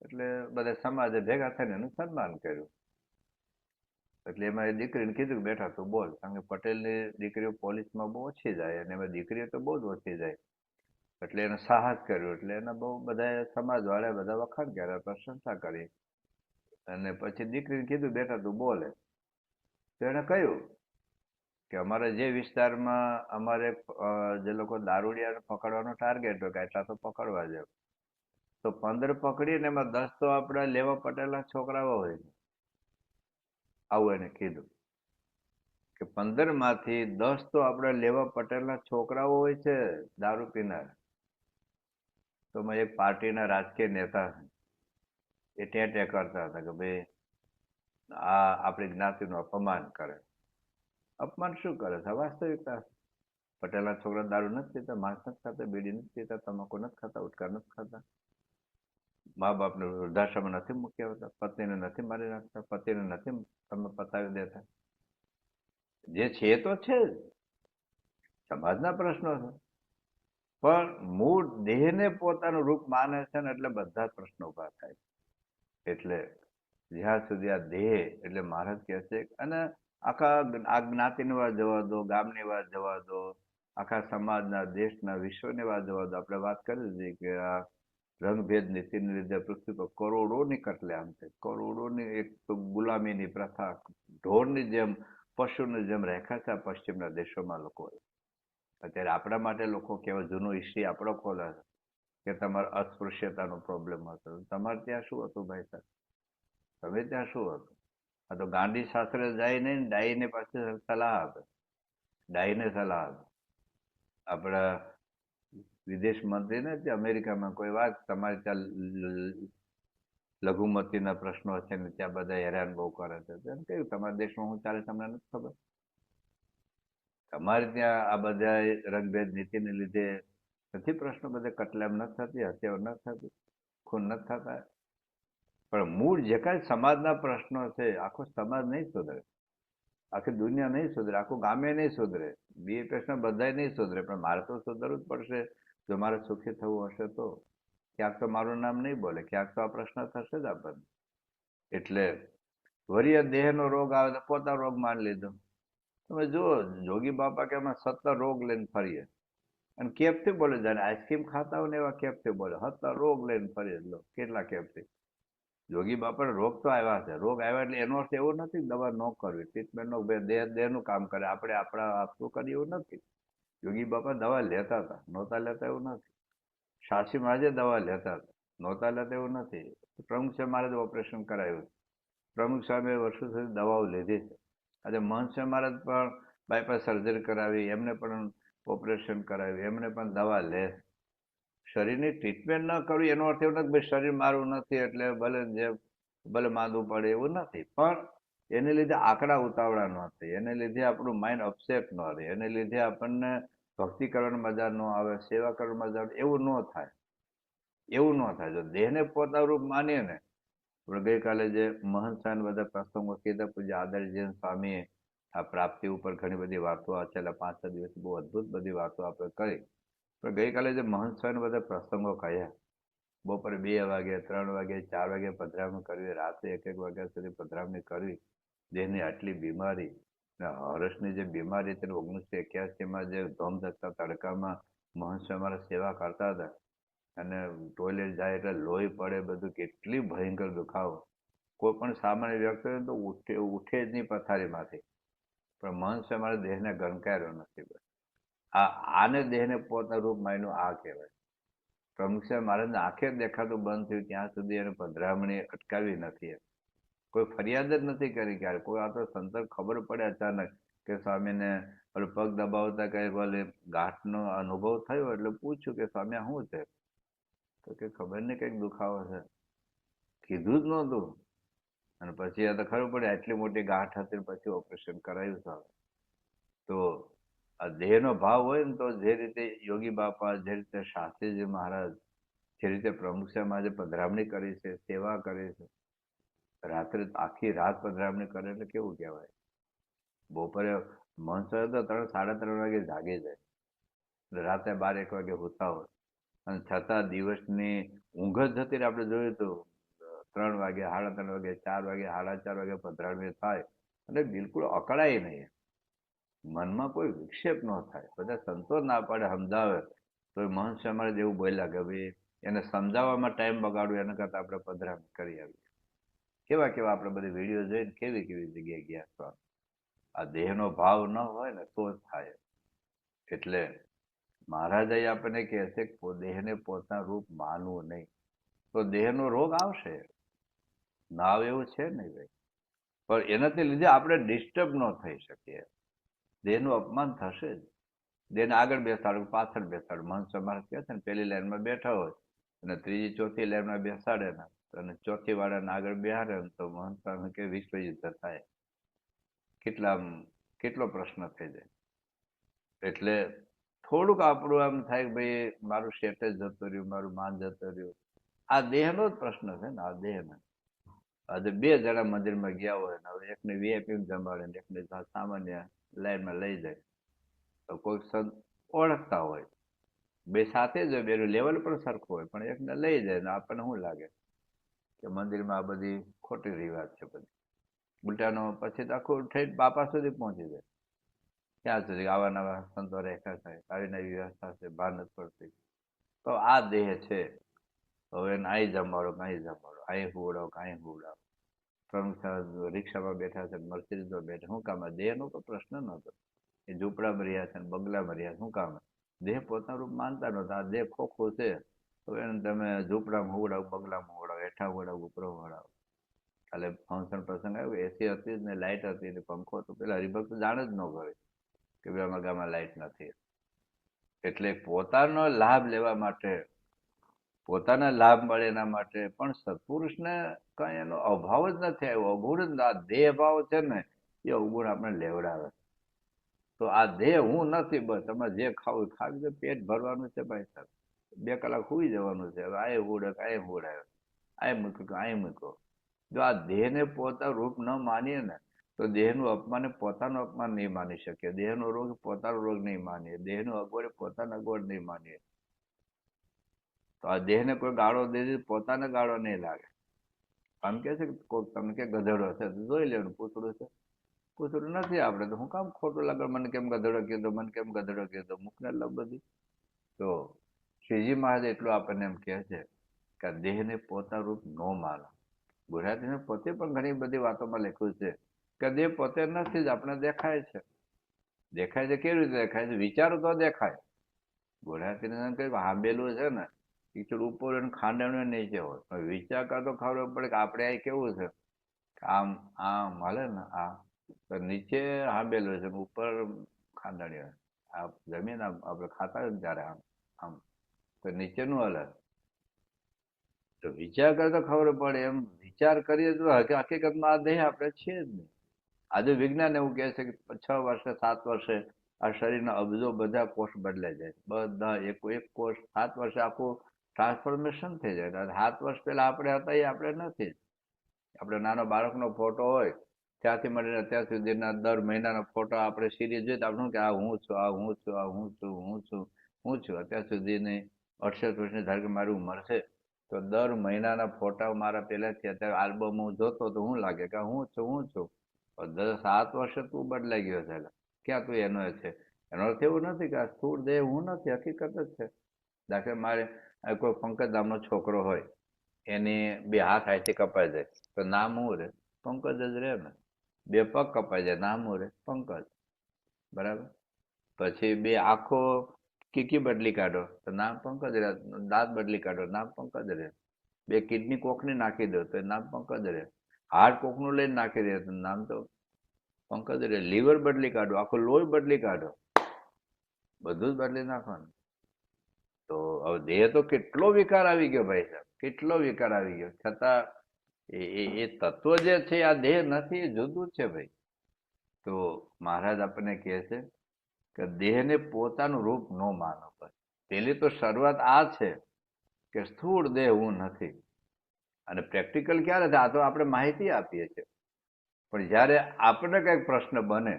એટલે બધા સમાજે ભેગા થઈને એનું સન્માન કર્યું. એટલે એમાં એ દીકરીને કીધું કે બેટા તું બોલ, કારણ કે પટેલની દીકરીઓ પોલીસમાં બહુ ઓછી જાય અને એમાં દીકરીઓ તો બહુ જ ઓછી જાય. એટલે એને સાહસ કર્યું, એટલે એને બહુ બધા સમાજવાળા બધા વખાણ કર્યા, પ્રશંસા કરી. અને પછી દીકરીને કીધું બેટા તું બોલે. તો એને કહ્યું કે અમારે જે વિસ્તારમાં અમારે જે લોકો દારૂડિયાને પકડવાનો ટાર્ગેટ હોય કે એટલા તો પકડવા જાય, તો 15 પકડીને એમાં 10 તો આપણા લેવા પટેલા છોકરાઓ હોય. આવું એને કીધું કે 15 માંથી 10 તો આપણા લેવા પટેલના છોકરાઓ હોય છે દારૂ પીનાર. તો એક પાર્ટીના રાજકીય નેતા એ ટેટે કરતા હતા કે ભાઈ આ આપણી જ્ઞાતિનું અપમાન કરે. અપમાન શું કરે છે? વાસ્તવિકતા. પટેલના છોકરા દારૂ નથી પીતા, માંસ નથી ખાતા, બીડી નથી પીતા, તમાકુ નથી ખાતા, ઉટકા નથી ખાતા, મા બાપને વૃદ્ધાશ્રમમાં નથી મૂકી આવતા, પત્નીને નથી મારી નાખતા, પતિને નથી તમે પતાવી દેતા. જે છે એ તો છે જ, સમાજના પ્રશ્નો છે. પણ મૂળ દેહને પોતાનું રૂપ માને છે ને એટલે બધા જ પ્રશ્નો ઉભા થાય. એટલે જ્યાં સુધી આ દેહ એટલે મહારાજ કહે છે, અને આખા આ જ્ઞાતિની વાત જવા દો, ગામની વાત જવા દો, આખા સમાજના, દેશના, વિશ્વની વાત જવા દો. આપણે વાત કરી દીધી કે આ રંગભેદ નીતિને લીધે પૃથ્વી પર કરોડોની કતલેઆમ છે. કરોડોની એક ગુલામીની પ્રથા ઢોરની જેમ, પશુની જેમ રેખા છે આ પશ્ચિમના દેશોમાં લોકો. અત્યારે આપણા માટે લોકો કેવા જૂનું હિસ્ટ્રી આપણો ખોલે છે કે તમારે અસ્પૃશ્યતાનો પ્રોબ્લેમ હતો. તમારે ત્યાં શું હતું ભાઈ સાહેબ? તમે ત્યાં શું હતું? આ તો ગાંધી શાસ્ત્રે જાય નહીં, ડાઈને પાસે સલાહ આપે, ડાઈને સલાહ આપે. આપણા વિદેશ મંત્રીને અમેરિકામાં કોઈ વાત તમારે ત્યાં લઘુમતીના પ્રશ્નો છે ને ત્યાં બધા હેરાન બહુ કરે છે. એમ કહ્યું તમારા દેશમાં શું ચાલે તમને નથી ખબર? તમારે ત્યાં આ બધા રંગભેદ નીતિને લીધે નથી પ્રશ્નો બધા કતલેઆમ નથી થતી, હત્યાઓ નથી થતી, ખૂન નથી થતા? પણ મૂળ જે કાંઈ સમાજના પ્રશ્નો છે, આખો સમાજ નહીં સુધરે, આખી દુનિયા નહીં સુધરે, આખું ગામે નહીં સુધરે, બીએપીએસના બધાય નહીં સુધરે, પણ મારે તો સુધરવું જ પડશે. જો મારે સુખી થવું હશે તો ક્યાંક તો મારું નામ નહીં બોલે, ક્યાંક તો આ પ્રશ્ન થશે જ આપણને. એટલે વરીય દેહનો રોગ આવે તો પોતા રોગ માની લીધો. તમે જુઓ જોગી બાપા કે અમે 17 રોગ લઈને ફરીએ, અને કેપથી બોલે, જાણે આઈસ્ક્રીમ ખાતા હોય ને એવા કેપથી બોલે, 17 રોગ લઈને ફરીએ. લો કેટલા કેપથી. જોગી બાપાને રોગ તો આવ્યા છે. રોગ આવ્યા એટલે એનો અર્થ એવો નથી દવા ન કરવી, ટ્રીટમેન્ટ નો, દેહનું કામ કરે, આપણે આપણું કરીએ એવું નથી. યોગી બાપા દવા લેતા હતા, નહોતા લેતા એવું નથી. શાસ્ત્રી મહારાજે દવા લેતા હતા, નહોતા લેતા એવું નથી. પ્રમુખ સાહેબ મહારાજે ઓપરેશન કરાવ્યું, પ્રમુખ સાહેબે વર્ષો સુધી દવાઓ લીધી છે. આજે મહંત સાહેબ મહારાજ પણ બાયપાસ સર્જરી કરાવી, એમને પણ ઓપરેશન કરાવ્યું, એમને પણ દવા લે. શરીરની ટ્રીટમેન્ટ ન કરવી એનો અર્થ એવો નથી ભાઈ શરીર મારું નથી એટલે ભલે માંદવું પડે, એવું નથી. પણ એને લીધે આંકડા ઉતાવળા ન થાય, એને લીધે આપણું માઇન્ડ અપસેટ ન રહે, એને લીધે આપણને ભક્તિ કરવાની મજા ન આવે, સેવા કરવાની મજા આવે, એવું ન થાય. એવું ન થાય. જો દેહને પોતાનું રૂપ માનીએ ને, આપણે ગઈકાલે જે મહંત સાહેબ બધા પ્રસંગો કીધા, પૂજ્ય આદરજી સ્વામીએ આ પ્રાપ્તિ ઉપર ઘણી બધી વાતો છેલ્લા 5-6 દિવસ બહુ અદભુત બધી વાતો આપણે કરી. પણ ગઈકાલે જે મહંત સ્વામી બધા પ્રસંગો કહ્યા, બપોરે 2 વાગે, 3 વાગે, 4 વાગે પધરામણી કરવી, રાતે 1-1 વાગ્યા સુધી પધરામણી કરવી, દેહની આટલી બીમારી, હરસની જે બીમારી હતી 1981માં જે ધોમધકતા તડકામાં મહંત સ્વામી મારા સેવા કરતા હતા, અને ટોયલેટ જાય એટલે લોહી પડે, બધું કેટલી ભયંકર દુખાવો. કોઈ પણ સામાન્ય વ્યક્તિ હોય તો ઉઠે જ નહીં પથારીમાંથી. પણ મહંત સ્વામી મારા દેહને ગણકાર્યો નથી. આને દેહને પોતાનું રૂપ માન્યું, આ કહેવાય. પ્રમુખ સાહેબ મહારાજને આંખે દેખાતું બંધ થયું ત્યાં સુધી એને પધરામણી અટકાવી નથી. કોઈ ફરિયાદ જ નથી કરી ક્યારે. કોઈ આ તો સંતર ખબર પડે અચાનક કે સ્વામીને પગ દબાવતા કઈ બોલે ગાંઠનો અનુભવ થયો, એટલે પૂછ્યું કે સ્વામી શું છે? તો કે ખબર નહીં કઈક દુખાવો છે, કીધું જ નહોતું. અને પછી આ તો ખબર પડે આટલી મોટી ગાંઠ હતી, પછી ઓપરેશન કરાયું સાહેબ. તો આ દેહનો ભાવ હોય ને, તો જે રીતે યોગી બાપા, જે રીતે શાસ્ત્રીજી મહારાજ, જે રીતે પ્રમુખ સાહેબ આજે પધરામણી કરી છે, સેવા કરી છે, રાત્રે આખી રાત પધરામણી કરે એટલે કેવું કહેવાય. બપોરે મહંત સાહેબ તો 3-3:30 વાગે જાગી જાય, રાતે 12-1 વાગે હોતા હોય, અને છતાં દિવસની ઊંઘ જ જતી રહે. આપણે જોયું હતું 3 વાગે, 3:30 વાગે, 4 વાગે, 4:30 વાગે પધરામણી થાય અને બિલકુલ અકળાય નહીં, મનમાં કોઈ વિક્ષેપ ન થાય. બધા સંતો ના પાડે, સમજાવે તો મહંત સ્વામી મહારાજ એવું બોલ્યા કે ભાઈ એને સમજાવવામાં ટાઈમ બગાડવું એના કરતા આપણે પધરામણી કરી આવીએ. કેવા કેવા આપણે બધી વિડીયો જોઈને કેવી કેવી જગ્યાએ ગયા છો. આ દેહનો ભાવ ન હોય ને તો જ થાય. એટલે મહારાજ આપણને કહે છે કે દેહને પોતાનું રૂપ માનવું નહીં, તો દેહનો રોગ આવશે, ના આવે એવું છે નહીં ભાઈ. પણ એનાથી લીધે આપણે ડિસ્ટર્બ ન થઈ શકીએ. દેહનું અપમાન થશે જ. દેહને આગળ બેસાડો, પાછળ બેસાડો. મહંત સ્વામી મહારાજ કહે છે ને, પહેલી લાઈનમાં બેઠા હોય અને ત્રીજી ચોથી લાઈનમાં બેસાડે ને અને ચોથી વાળાને આગળ બેહાડે ને તો મહંત સ્વામી કે વિશ્વયુદ્ધ થાય. કેટલો પ્રશ્ન થઈ જાય. એટલે થોડુંક આપણું આમ થાય કે ભાઈ મારું સ્ટેટસ જતું રહ્યું, મારું માન જતું રહ્યું. આ દેહનો જ પ્રશ્ન છે ને. આ દેહનો આજે 2 જણા મંદિરમાં ગયા હોય ને હવે એકને વીઆઈપી જમાડે ને એકને સામાન્ય લાઈનમાં લઈ જાય તો કોઈ સંત ઓળખતા હોય, 2 સાથે જ હોય, બેનું લેવલ પણ સરખું હોય, પણ એકને લઈ જાય ને આપણને શું લાગે કે મંદિરમાં આ બધી ખોટી રિવાજ છે. બધી ઉલટાનો પછી આખું ઠેઠ બાપા સુધી પહોંચી જાય. ક્યાં સુધી આવા નવા સંતો રેખા થાય, આવી નવી વ્યવસ્થા છે, બહાર નથી પડતી. તો આ દેહ છે. હવે એને અહીં જમાડો, અહીં જમાડો, અહીં હુવડાવો, અહીં હુવડાવો. પ્રમુખ રિક્ષામાં બેઠા છે, મર્સિડીઝમાં બેઠા, શું કામ? દેહનો તો પ્રશ્ન નહોતો. એ ઝૂંપડામાં રહ્યા છે, બંગલામાં રહ્યા, શું કામ? દેહ પોતાનું રૂપ માનતા નહોતા. આ દેહ ખોખું છે તો એને તમે ઝૂંપડામાં હુવડાવો, બંગલામાં હુવડાવો, હેઠા હુવડાવો, ઉપર હુવડાવો. એટલે ફંક્શન પ્રસંગ આવ્યો, એસી હતી ને લાઇટ હતી ને પંખો તો પેલા હરિભક્ત જાણ જ ન કરે કે ભાઈ અમારા ગામમાં લાઇટ નથી. એટલે પોતાનો લાભ લેવા માટે, પોતાના લાભ મળે એના માટે પણ સત્પુરુષને કઈ એનો અભાવ જ નથી આવ્યો. અવગુણ, આ દેહ ભાવ છે ને એ અવગુણ આપણે લેવડાવે. તો આ દેહ હું નથી, બસ તમારે જે ખાવું ખાવી દો, પેટ ભરવાનું છે ભાઈ સાહેબ, 2 કલાક સુઈ જવાનું છે. હવે આ હુડક, આ હુડાયો, આ મૂક્યો, આ મૂક્યો. જો આ દેહને પોતાનું રૂપ ન માનીએ ને તો દેહનું અપમાન પોતાનું અપમાન નહીં માની શકીએ, દેહનો રોગ પોતાનો રોગ નહીં માનીએ, દેહનું અગવડ પોતાનો અગવડ નહીં માનીએ. તો આ દેહને કોઈ ગાળો દે પોતાને ગાળો નહીં લાગે. આમ કે છે કે તમને કે ગધેડો છે જોઈ લેવાનું, પૂછડું છે, પૂછડું નથી આપણે તો હું કામ ખોટું લાગે, મને કેમ ગધેડો કીધો, મને કેમ ગધેડો કીધો, મૂકને લગ બધી. તો શ્રીજી મહારાજ એટલું આપણને એમ કહે છે કે દેહને પોતાનું રૂપ ન માનો. ગુજરાતીને પોતે પણ ઘણી બધી વાતોમાં લખ્યું છે કે દેહ પોતે નથી જ, આપણે દેખાય છે. દેખાય છે કેવી રીતે દેખાય છે? વિચારો તો દેખાય. ગુજરાતીને એમ કહ્યું હાંબેલું છે ને ઈચડ ઉપર ખાંડણ નીચે હોય, પણ વિચાર કરતો ખબર પડે કે આપણે અહીં કેવું છે, આમ આમ હાલે ને, આ તો નીચે હાંબેલું છે, ઉપર ખાંડણી હોય. આ જમીન આપણે ખાતા હોય ને ત્યારે આમ આમ તો નીચેનું હાલે. તો વિચાર કરતો ખબર પડે. એમ વિચાર કરીએ તો હકીકતમાં આ દેહ આપણે છીએ જ નહીં. આજે વિજ્ઞાન એવું કહે છે કે 6 વર્ષે 7 વર્ષે આ શરીરના અબજો બધા કોષ બદલાઈ જાય, બધા એક કોષ 7 વર્ષે આખું ટ્રાન્સફોર્મેશન થઈ જાય. 7 વર્ષ પહેલા આપણે હતા એ આપણે નથી. આપણે નાનો બાળકનો ફોટો હોય ત્યાંથી મળીને અત્યાર સુધીના દર મહિનાનો ફોટો આપણે સિરીઝ જોઈએ તો આપણે કે આ હું છું, આ હું છું, આ હું છું, હું છું, હું છું. અત્યાર સુધીની 68 વર્ષની ધારો કે મારી ઉંમર છે તો દર મહિનાના ફોટા મારા પહેલાથી અત્યારે આલ્બમ હું જોતો તો હું લાગે કે હું છું, હું છું. 7 વર્ષે તું બદલાઈ ગયો છે. ક્યાં તું એનો છે? એનો અર્થ એવું નથી કે આ સ્થૂળ દેહ હું નથી, હકીકત જ છે. દાખલા મારે કોઈ પંકજ નામનો છોકરો હોય, એની 2 હાથ અહીંથી કપાઈ જાય તો નામ હું રે? પંકજ જ રે ને. 2 પગ કપાઈ જાય, નામ હું રે? પંકજ. બરાબર. પછી 2 આંખો કીકી બદલી કાઢો તો નામ પંકજ રહે, દાંત બદલી કાઢો નામ પંકજ રહે, 2 કિડની કોકની નાખી દો તો નામ પંકજ રહે, હાર્ટ કોકનું લઈને નાખી દે તો નામ તો પંકજ રહે, લીવર બદલી કાઢો, આખું લોહી બદલી કાઢો, બધું જ બદલી નાખવાનું. તો હવે દેહ તો કેટલો વિકાર આવી ગયો ભાઈ સાહેબ, કેટલો વિકાર આવી ગયો. છતાં એ તત્વ જે છે આ દેહ નથી, એ જુદું જ છે ભાઈ. તો મહારાજ આપણને કહે છે કે દેહને પોતાનું રૂપ ન માનો. પેલી તો શરૂઆત આ છે કે સ્થૂળ દેહ હું નથી. અને પ્રેક્ટિકલ ક્યારે થાય? આ તો આપણે માહિતી આપીએ છીએ, પણ જયારે આપણને કઈક પ્રશ્ન બને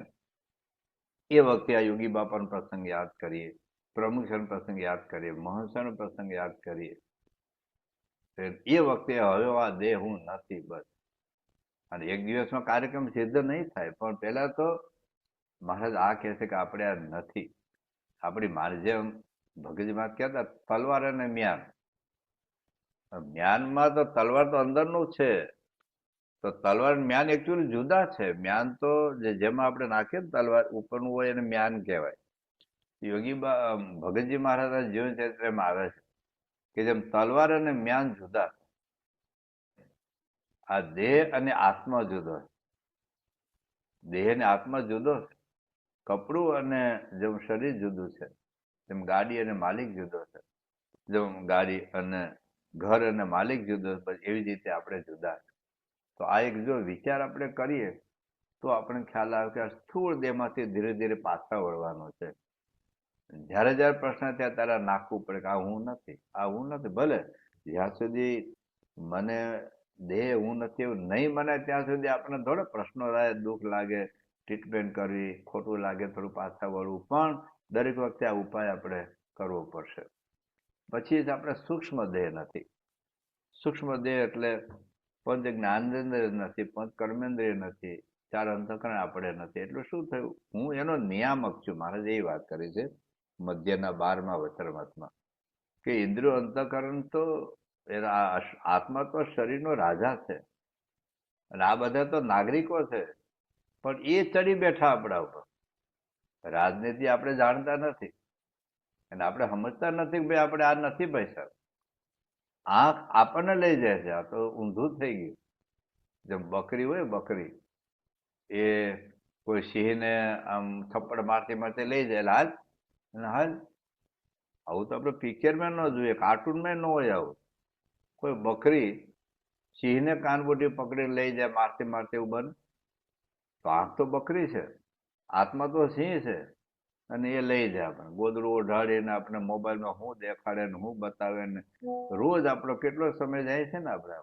એ વખતે આ યોગી બાપાનો પ્રસંગ યાદ કરીએ, પ્રમુખ પ્રસંગ યાદ કરીએ, મહંસનો પ્રસંગ યાદ કરીએ એ વખતે હવે આ દેહ હું નથી, બસ. અને એક દિવસમાં કાર્યક્રમ સિદ્ધ નહીં થાય, પણ પેલા તો મહારાજ આ કહે છે કે આપણે આ નથી. આપણી મારી જેમ ભગતજીમાં કહેતા તલવાર અને મ્યાન. મ્યાનમાં તો તલવાર તો અંદરનું છે, તો તલવાર મ્યાન એકચ્યુઅલી જુદા છે. મ્યાન તો જેમાં આપણે નાખીએ ને તલવાર ઉપરનું હોય એને મ્યાન કહેવાય. યોગી ભગતજી મહારાજના જીવન ચરિત્રમાં આવે છે કે જેમ તલવાર અને મ્યાન જુદા, આ દેહ અને આત્મા જુદો છે. દેહ અને આત્મા જુદો છે. કપડું અને જેમ શરીર જુદું છે, તેમ ગાડી અને માલિક જુદો છે. જેમ ગાડી અને ઘર અને માલિક જુદો છે, એવી જ રીતે આપણે જુદા છે. તો આ એક જો વિચાર આપણે કરીએ તો આપણને ખ્યાલ આવે કે આ સ્થૂળ દેહમાંથી ધીરે ધીરે પાછા વળવાનું છે. જ્યારે જ્યારે પ્રશ્ન થયા ત્યારે નાખવું પડે કે આ હું નથી, આ હું નથી. ભલે જ્યાં સુધી મને દેહ હું નથી એવું નહીં મને ત્યાં સુધી આપણને થોડો પ્રશ્નો રહે, દુઃખ લાગે, ટ્રીટમેન્ટ કરવી, ખોટું લાગે, થોડું પાછા વળવું, પણ દરેક વખતે આ ઉપાય આપણે કરવો પડશે. પછી જ આપણે સૂક્ષ્મ દેહ નથી. સૂક્ષ્મ દેહ એટલે પંચ જ્ઞાનેન્દ્રિય નથી, પંચ કર્મેન્દ્રિય નથી, ચાર અંતઃકરણ આપણે નથી. એટલે શું થયું? હું એનો નિયામક છું. મહારાજ એ વાત કરી છે મધ્યના 12મા વચનામૃતમાં કે ઇન્દ્રિયો અંતઃકરણ તો આત્મા તો શરીરનો રાજા છે, અને આ બધા તો નાગરિકો છે, પણ એ ચડી બેઠા આપણા ઉપર. રાજનીતિ આપણે જાણતા નથી અને આપણે સમજતા નથી કે ભાઈ આપણે આ નથી ભાઈ સાહેબ. આંખ આપણને લઈ જાય છે. આ તો ઊંધું થઈ ગયું. જેમ બકરી હોય, બકરી એ કોઈ સિંહને આમ થપ્પડ મારતી મારતી લઈ જાય, હાલ હાલ. આવું તો આપણે પિક્ચરમાં ન જોઈએ, કાર્ટૂનમાં ન હોય આવું. કોઈ બકરી સિંહને કાનબુટી પકડીને લઈ જાય મારતી મારતી એવું બને? તો આંખ તો બકરી છે, આત્મા તો સિંહ છે, અને એ લઈ જાય આપણે ગોદડું ઓઢાડીને આપણે મોબાઈલમાં હું દેખાડે ને હું બતાવે ને. રોજ આપણો કેટલો સમય જાય છે ને આપણે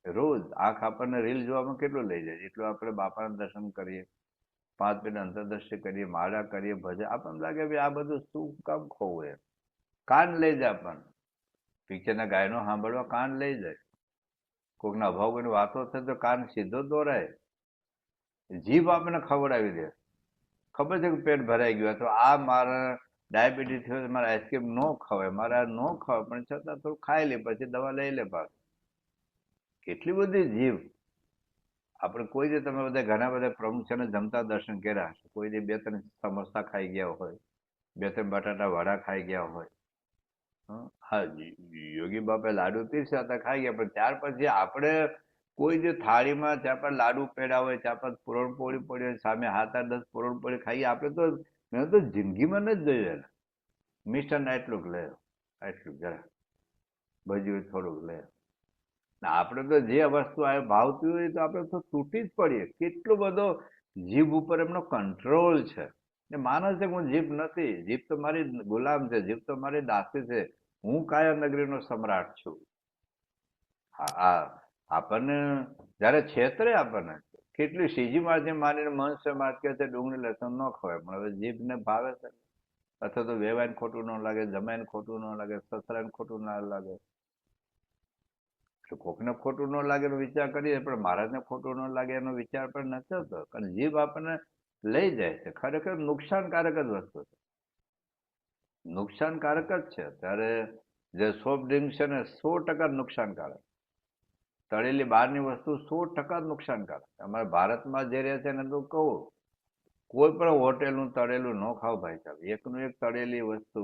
રોજ આંખ આપણને રીલ જોવામાં કેટલું લઈ જાય. એટલું આપણે બાપાના દર્શન કરીએ, 5 મિનિટ અંતરદર્શી કરીએ, માળા કરીએ, ભજન, આપણને લાગે ભાઈ આ બધું શું કામ ખોવું એમ. કાન લઈ જાય આપણને પિક્ચરના ગાયનો સાંભળવા, કાન લઈ જાય. કોઈકના અભાવની વાતો થાય તો કાન સીધો દોરાય. જીભ આપણને ખવડાવી દે. ખબર છે કે પેટ ભરાઈ ગયું, તો આ મારા ડાયાબિટીસ થયો છે, મારે આઈસ્ક્રીમ ન ખવાય, મારે ન ખવાય, પણ છતાં થોડું ખાઈ લે, પછી દવા લઈ લે પાછું. કેટલી બધી જીભ. આપણે કોઈ દે તમે બધા ઘણા બધા પ્રમુખ છે ને જમતા દર્શન કર્યા હશે, કોઈ દે 2-3 સમોસા ખાઈ ગયા હોય, 2-3 બટાટા વડા ખાઈ ગયા હોય. હા, યોગી બાપા લાડુ પીરસ્યા હતા, ખાઈ ગયા, પણ ત્યાર પછી આપણે કોઈ જે થાળીમાં ત્યાં પર લાડુ પેડા હોય, ત્યાં પર પૂરણપોળી પડી હોય, સામે 7-8-10 પૂરણપોળી ખાઈએ આપણે તો મેં તો જિંદગીમાં ન જ જોયું. મિષ્ટાન એટલું લે, એટલું જરા ભજ્યું થોડુંક લે. આપણે તો જે વસ્તુ ભાવતી હોય તો આપણે તો તૂટી જ પડીએ. કેટલો બધો જીભ ઉપર એમનો કંટ્રોલ છે. એ માને છે કે હું જીભ નથી, જીભ તો મારી ગુલામ છે, જીભ તો મારી દાસી છે, હું કાયા નગરીનો સમ્રાટ છું. હા, આપણને જયારે છેતરે આપણને કેટલી સીજી માંથી માનીને મનુષ્ય માત કે છે ડુંગળી લસણ ન ખવાય, પણ હવે જીભને ભાવે છે. અથવા તો વેવાઈને ખોટું ન લાગે, જમાઈને ખોટું ન લાગે, સસરાને ખોટું ના લાગે, કોકને ખોટું ન લાગે એનો વિચાર કરીએ, પણ મહારાજને ખોટું ન લાગે એનો વિચાર પણ નથી થતો. કારણ જીભ આપણને લઈ જાય છે. ખરેખર નુકસાનકારક જ વસ્તુ છે, નુકસાનકારક જ છે. ત્યારે જે સોફ્ટ ડ્રિંક છે ને 100% નુકસાનકારક. તળેલી બહારની વસ્તુ 100% નુકસાનકારક. અમારા ભારતમાં જે રહે છે ને તો કહું, કોઈ પણ હોટેલનું તળેલું ન ખાવ ભાઈ સાહેબ. એકનું એક તળેલી વસ્તુ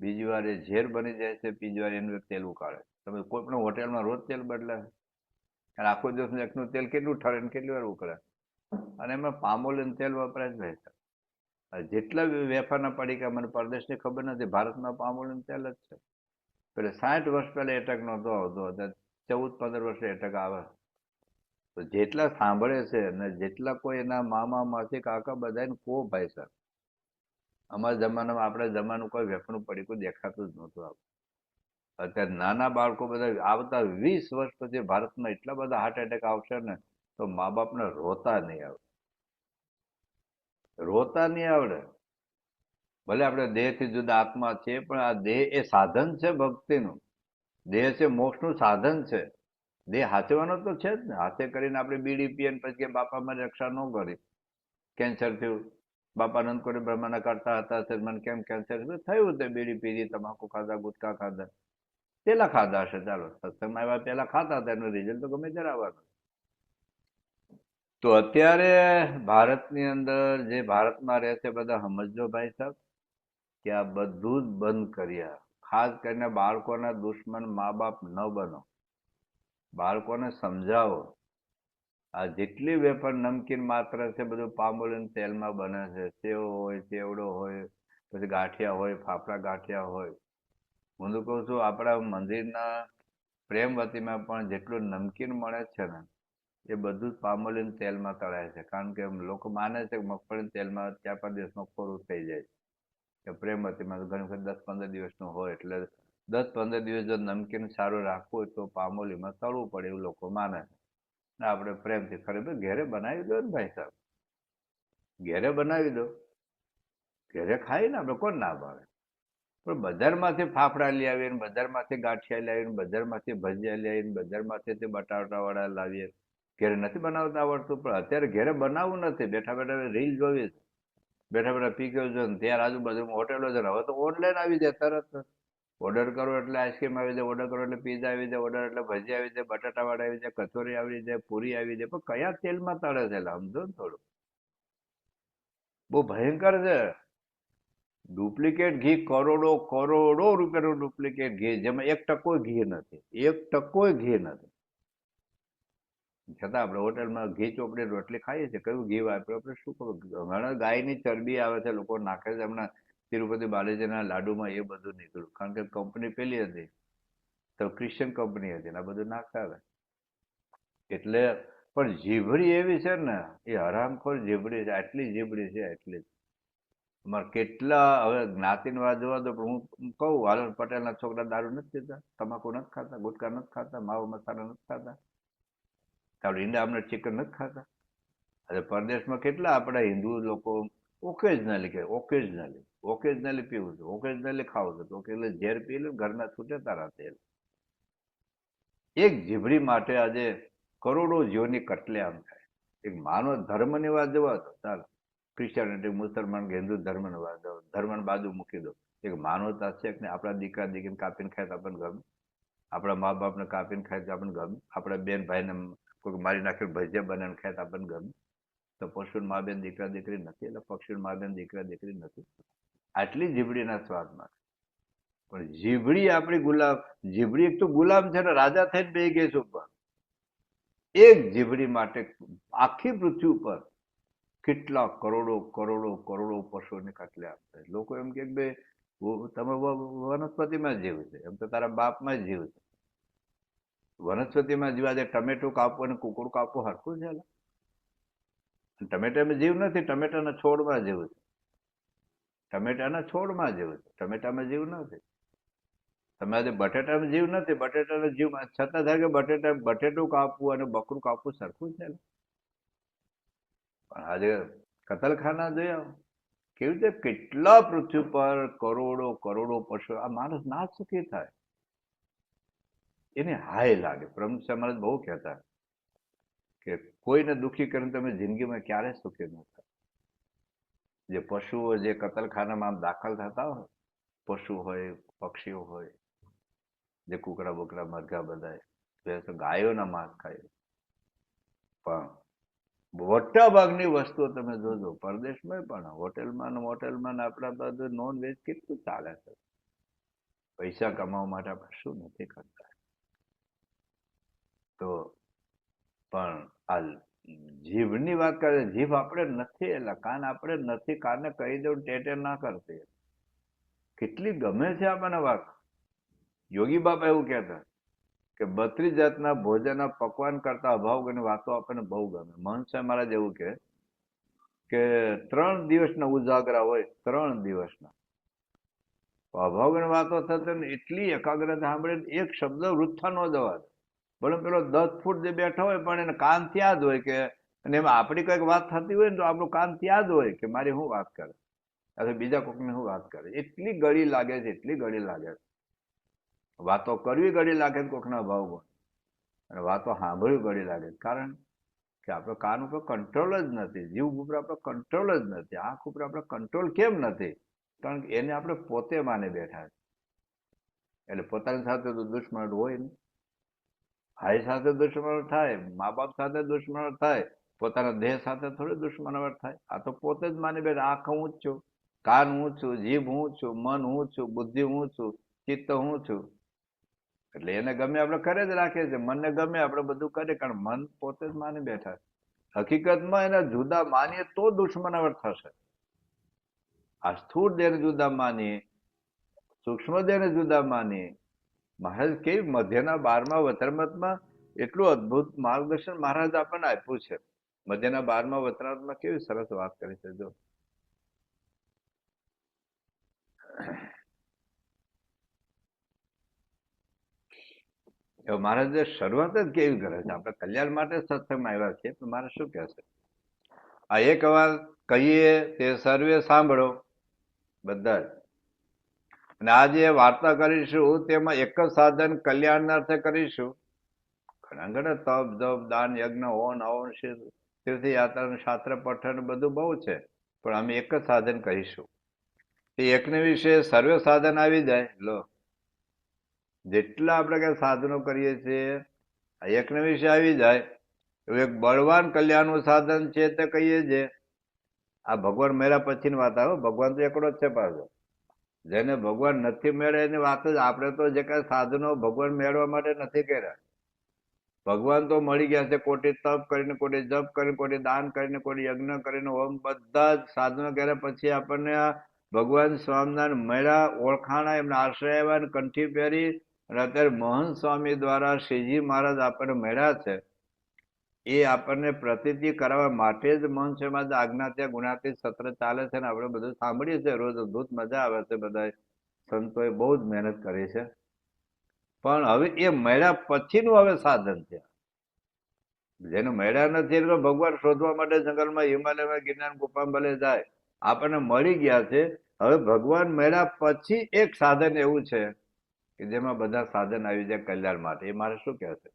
બીજી વાર એ ઝેર બની જાય છે, બીજી વાર એનું તેલ ઉકાળે. તમે કોઈ પણ હોટેલમાં રોજ તેલ બદલે, અને આખો દિવસ એકનું તેલ કેટલું ઠરે ને કેટલી વાર ઉકળે, અને એમાં પામોલીન તેલ વપરાય છે. જેટલા વેફરના પડીકા મને પરદેશની ખબર નથી, ભારતમાં પામોલીન તેલ જ છે. પેલે 60 વર્ષ પહેલા એટક નહોતો આવતો, 14-15 વર્ષે એટક આવે. તો જેટલા સાંભળે છે અને જેટલા કોઈ એના મામા માસી કાકા બધાને કો ભાઈ સાહેબ, અમારા જમાનામાં આપણા જમાનું કોઈ વેફરનું પડીકું દેખાતું જ નહોતું. અત્યારે નાના બાળકો બધા આવતા 20 વર્ષ પછી ભારતમાં એટલા બધા હાર્ટ એટેક આવશે ને તો મા બાપને રોતા નહીં આવડે, રોતા નહીં આવડે. ભલે આપણે દેહથી જુદા આત્મા છીએ, પણ આ દેહ એ સાધન છે ભક્તિનું. દેહ છે મોક્ષનું સાધન છે. દેહ હાચવાનો તો છે જ ને. હાથે કરીને આપણે બીડી પીએ પછી બાપા મારી રક્ષા ન કરી, કેન્સર થયું. બાપા નંદકોરી બ્રહ્માના કરતા હતા, મને કેમ કેન્સર થયું? તે બીડી પીધી, તમાકુ ખાધા, ગુટકા ખાધા, પેલા ખાધા હશે. ચાલો, સત્સંગમાં આવ્યા પેલા ખાતા હતા, એનું રિઝલ્ટ તો ગમે ત્યારે આવવાનું. તો અત્યારે ભારતની અંદર જે ભારતમાં રહે છે બધા સમજો ભાઈ સાહેબ, કે આ બધું જ બંધ કર્યા. ખાસ કરીને બાળકોના દુશ્મન મા બાપ ન બનો. બાળકોને સમજાવો. આ જેટલી વેફર નમકીન માત્ર છે બધું પામોલીન તેલમાં બને છે. સેવ હોય, ચેવડો હોય, પછી ગાંઠિયા હોય, ફાફડા ગાંઠિયા હોય. હું તો કહું છું આપણા મંદિરના પ્રેમવતીમાં પણ જેટલું નમકીન મળે છે ને એ બધું જ પામોલીન તેલમાં તળાય છે. કારણ કે લોકો માને છે કે મગફળી તેલમાં 4-5 દિવસમાં ખોરું થઈ જાય કે પ્રેમવતીમાં ઘણી વખત 10-15 દિવસનું હોય, એટલે 10-15 દિવસ જો નમકીન સારું રાખવું હોય તો પામોલીમાં તળવું પડે એવું લોકો માને છે. આપણે પ્રેમથી ખરેખર ઘેરે બનાવી દો ને ભાઈ સાહેબ, ઘેરે બનાવી દો, ઘેરે ખાઈ ને આપણે કોણ ના ભાવે. પણ બજારમાંથી ફાફડા લઈ આવીને, બજારમાંથી ગાંઠિયા લઈ આવીને, બજારમાંથી ભજીયા લઈ આવીને, બજારમાંથી તે બટાટાવાળા લાવીએ. ઘેરે નથી બનાવતા આવડતું, પણ અત્યારે ઘેરે બનાવવું નથી. બેઠા બેઠા રીલ જોવી, બેઠા બેઠા પી ગયો છે, ત્યાં આજુબાજુમાં હોટેલો છે. હવે તો ઓનલાઈન આવી જાય તરત. ઓર્ડર કરો એટલે આઈસ્ક્રીમ આવી જાય, ઓર્ડર કરો એટલે પીઝા આવી જાય, ઓર્ડર એટલે ભજી આવી જાય, બટાટાવાળા આવી જાય, કચોરી આવી જાય, પૂરી આવી જાય. પણ કયા તેલમાં તળે છે સમજો ને થોડું. બહુ ભયંકર છે. ડુપ્લિકેટ ઘી, કરોડો કરોડો રૂપિયાનું ડુપ્લિકેટ ઘી, જેમાં 1% ઘી નથી, 1% ઘી નથી. છતાં આપણે હોટલમાં ઘી ચોપડી રોટલી ખાઈએ છીએ, કયું ઘી વાપરે આપણે શું ખબર. ઘણા ગાયની ચરબી આવે છે, લોકો નાખે છે. હમણાં તિરુપતિ બાલાજીના લાડુમાં એ બધું નીકળ્યું, કારણ કે કંપની પેલી હતી તો ક્રિશ્ચિયન કંપની હતી ને આ બધું નાખતા હતા. એટલે પણ જીભડી એવી છે ને, એ હરામખોર જીભડી છે. આટલી જીભડી છે, એટલી. અમારે કેટલા હવે જ્ઞાતિની વાત જોવા દો, પણ હું કહું હાલો પટેલના છોકરા દારૂ નથી પીતા, તમાકુ નથી ખાતા, ગુટકા નથી ખાતા, માવો મસાલા નથી ખાતા, આપણે ઈંડા આમલેટ ચિકન નથી ખાતા. હવે પરદેશમાં કેટલા આપણા હિન્દુ લોકો ઓકેઝનલી પીવું છે, ઓકેઝનલી ખાવું છે, તો એટલે ઝેર પી લે ઘરના છૂટે તારા તેલ. એક જીભડી માટે આજે કરોડો જીવની કટલેઆમ થાય. એક માનવ ધર્મની વાત જોવા તો ચાલો, ક્રિશ્ચિયાનિટી, મુસલમાન કે હિન્દુ ધર્મની વાત દો, ધર્મને બાજુ મૂકી દો. એક માનવતા છે કે આપણા દીકરા દીકરીને કાપીને ખાય તો આપણને ગમે, આપણા મા બાપને કાપીને ખાય તો આપણને ગમે, આપણા બેન ભાઈને કોઈ મારી નાખીને ભજીયા બનાવીને ખાય તો આપણને ગમે. તો પશુને મા બેન દીકરા દીકરી નથી, એટલે પક્ષીને મા બેન દીકરા દીકરી નથી. આટલી જીભડીના સ્વાદમાં. પણ જીભડી આપણી ગુલામ, જીભડી એક તો ગુલામ છે ને, રાજા થઈને બેસી ગઈ છે ઉપર. એક જીભડી માટે આખી પૃથ્વી ઉપર કેટલા કરોડો કરોડો કરોડો પશુઓને કટલે આપે. લોકો એમ કે તમે વનસ્પતિમાં જીવ છે, એમ તો તારા બાપમાં જીવ છે. વનસ્પતિમાં જીવ, આજે ટમેટું કાપવું અને કુકડું કાપવું હરખું છે? ટમેટામાં જીવ નથી, ટમેટાના છોડમાં જીવ છે. ટમેટાના છોડમાં જીવ છે, ટમેટામાં જીવ નથી. તમે આજે બટેટામાં જીવ નથી, બટેટાના જીવ છતાં થાય કે બટેટું કાપવું અને બકરું કાપવું સરખું છે. પણ આજે કતલખાના જોયા કેવી રીતે, કેટલા પૃથ્વી પર કરોડો કરોડો પશુ. આ માણસ ના સુખી થાય એને હાય લાગે. પ્રમુખ સમાજ બહુ કહેતા કે કોઈને દુઃખી કરીને તમે જિંદગીમાં ક્યારે સુખી ન થાય. જે પશુઓ જે કતલખાનામાં દાખલ થતા હોય, પશુ હોય, પક્ષીઓ હોય, જે કુકડા બુકડા મરઘા બધા ગાયોના માંસ ખાય. પણ મોટા ભાગની વસ્તુઓ તમે જોજો પરદેશમાં પણ હોટેલમાં આપણા બધું નોનવેજ કેટલું ચાલે છે. પૈસા કમાવા માટે આપણે શું નથી કરતા. તો પણ આ જીભની વાત કરે, જીભ આપણે નથી, એટલે કાન આપણે નથી, કાનને કહી દઉં ટેટે ના કરતી. કેટલી ગમે છે આપણને વાત. યોગી બાપા એવું કહેતા કે 32 જાતના ભોજનના પકવાન કરતા અભાવની વાતો આપણને બહુ ગમે. મહંત સાહેબ મહારાજ એવું કે 3 દિવસના ઉજાગરા હોય, 3 દિવસના અભાવની વાતો થતી ને એટલી એકાગ્રતા સાંભળે, એક શબ્દ વૃથા ન જવા દે. ભલે પેલો 10 ફૂટ જે બેઠો હોય પણ એને કાન ત્યાં જ હોય કે, અને એમાં આપણી કઈક વાત થતી હોય ને તો આપણું કાન ત્યાં જ હોય કે મારી શું વાત કરે, અથવા બીજા કોઈકને શું વાત કરે. એટલી ગળી લાગે છે, એટલી ગળી લાગે છે. વાતો કરવી ગળી લાગે કોકના ભાવમાં, અને વાતો સાંભળવી ગળી લાગે. કારણ કે આપણો કાન ઉપર કંટ્રોલ જ નથી, જીવ ઉપર આપણો કંટ્રોલ જ નથી, આંખ ઉપર આપણો કંટ્રોલ કેમ નથી? કારણ કે એને આપણે પોતે માને બેઠા છે. એટલે પોતાની સાથે તો દુશ્મન હોય ને, ભાઈ સાથે દુશ્મન થાય, મા બાપ સાથે દુશ્મન થાય, પોતાના દેહ સાથે થોડી દુશ્મનાવટ થાય. આ તો પોતે જ માની બેઠા, આંખ હું જ છું, કાન હું છું, જીભ હું છું, મન હું છું, બુદ્ધિ હું છું, ચિત્ત હું છું. એટલે એને ગમે આપણે કરે જ રાખીએ છીએ, મનને ગમે આપણે બધું કરીએ, કારણ મન પોતે જ માની બેઠા. હકીકતમાં એને જુદા માનીએ તો દુશ્મનાવટ થશે. આ સ્થૂળ દેહને જુદા માનીએ, સૂક્ષ્મ દેહને જુદા માનીએ. મહારાજ કેવી મધ્યના 12મા વચનામૃતમાં એટલું અદભુત માર્ગદર્શન મહારાજ આપણને આપ્યું છે. મધ્યના 12મા વચનામૃતમાં કેવી સરસ વાત કરી છે. જો મહારાજે શરૂઆત જ કેવી કરે છે. આપણે કલ્યાણ માટે સત્સંગમાં આવ્યા છીએ, તો મારે શું કહે છે? આ એક વાર કહીએ તે સર્વે સાંભળો બધા જ. અને આ જે વાર્તા કરીશું તેમાં એક જ સાધન કલ્યાણના અર્થે કરીશું. ઘણા ઘણા તપ જપ દાન યજ્ઞ હોન હવન તીર્થયાત્રા શાસ્ત્ર પઠન બધું બહુ છે, પણ અમે એક જ સાધન કહીશું. એ એકને વિશે સર્વે સાધન આવી જાય. લો, જેટલા આપણે કઈ સાધનો કરીએ છીએ એકને વિશે આવી જાય. એક બળવાન કલ્યાણનું સાધન છે તે કહીએ છે. આ ભગવાન મેળા પછીની વાત આવે, ભગવાન તો એકડો જ છે પાછો. જેને ભગવાન નથી મેળે એની વાત જ. આપણે તો જે કઈ સાધનો ભગવાન મેળવવા માટે નથી કર્યા. ભગવાન તો મળી ગયા છે કોટી તપ કરીને, કોટી જપ કરીને, કોટી દાન કરીને, કોટી યજ્ઞ કરીને, ઓમ બધા જ સાધનો કર્યા પછી આપણને આ ભગવાન સ્વામિનારાયણ મળ્યા, ઓળખાણા, એમના આશ્રય આવ્યા, કંઠી પહેરી. અને અત્યારે મહંત સ્વામી દ્વારા શ્રીજી મહારાજ આપણને મળ્યા છે. એ આપણને પ્રતીતિ કરાવવા માટે જ મહંત સ્વામી આજ્ઞાત્ય ગુણાતીત સત્ર ચાલે છે. ને આપણે બધું સાંભળીએ છીએ રોજ, અદભુત મજા આવે છે. બધા સંતોએ બહુ જ મહેનત કરી છે. પણ હવે એ મળ્યા પછીનું હવે સાધન છે. જેને મળ્યા નથી એટલે ભગવાન શોધવા માટે જંગલમાં, હિમાલયમાં, ગિરનાર ગુફામાં ભલે જાય. આપણને મળી ગયા છે. હવે ભગવાન મળ્યા પછી એક સાધન એવું છે કે જેમાં બધા સાધન આવી જાય કલ્યાણ માટે. એ મારે શું કહે છે?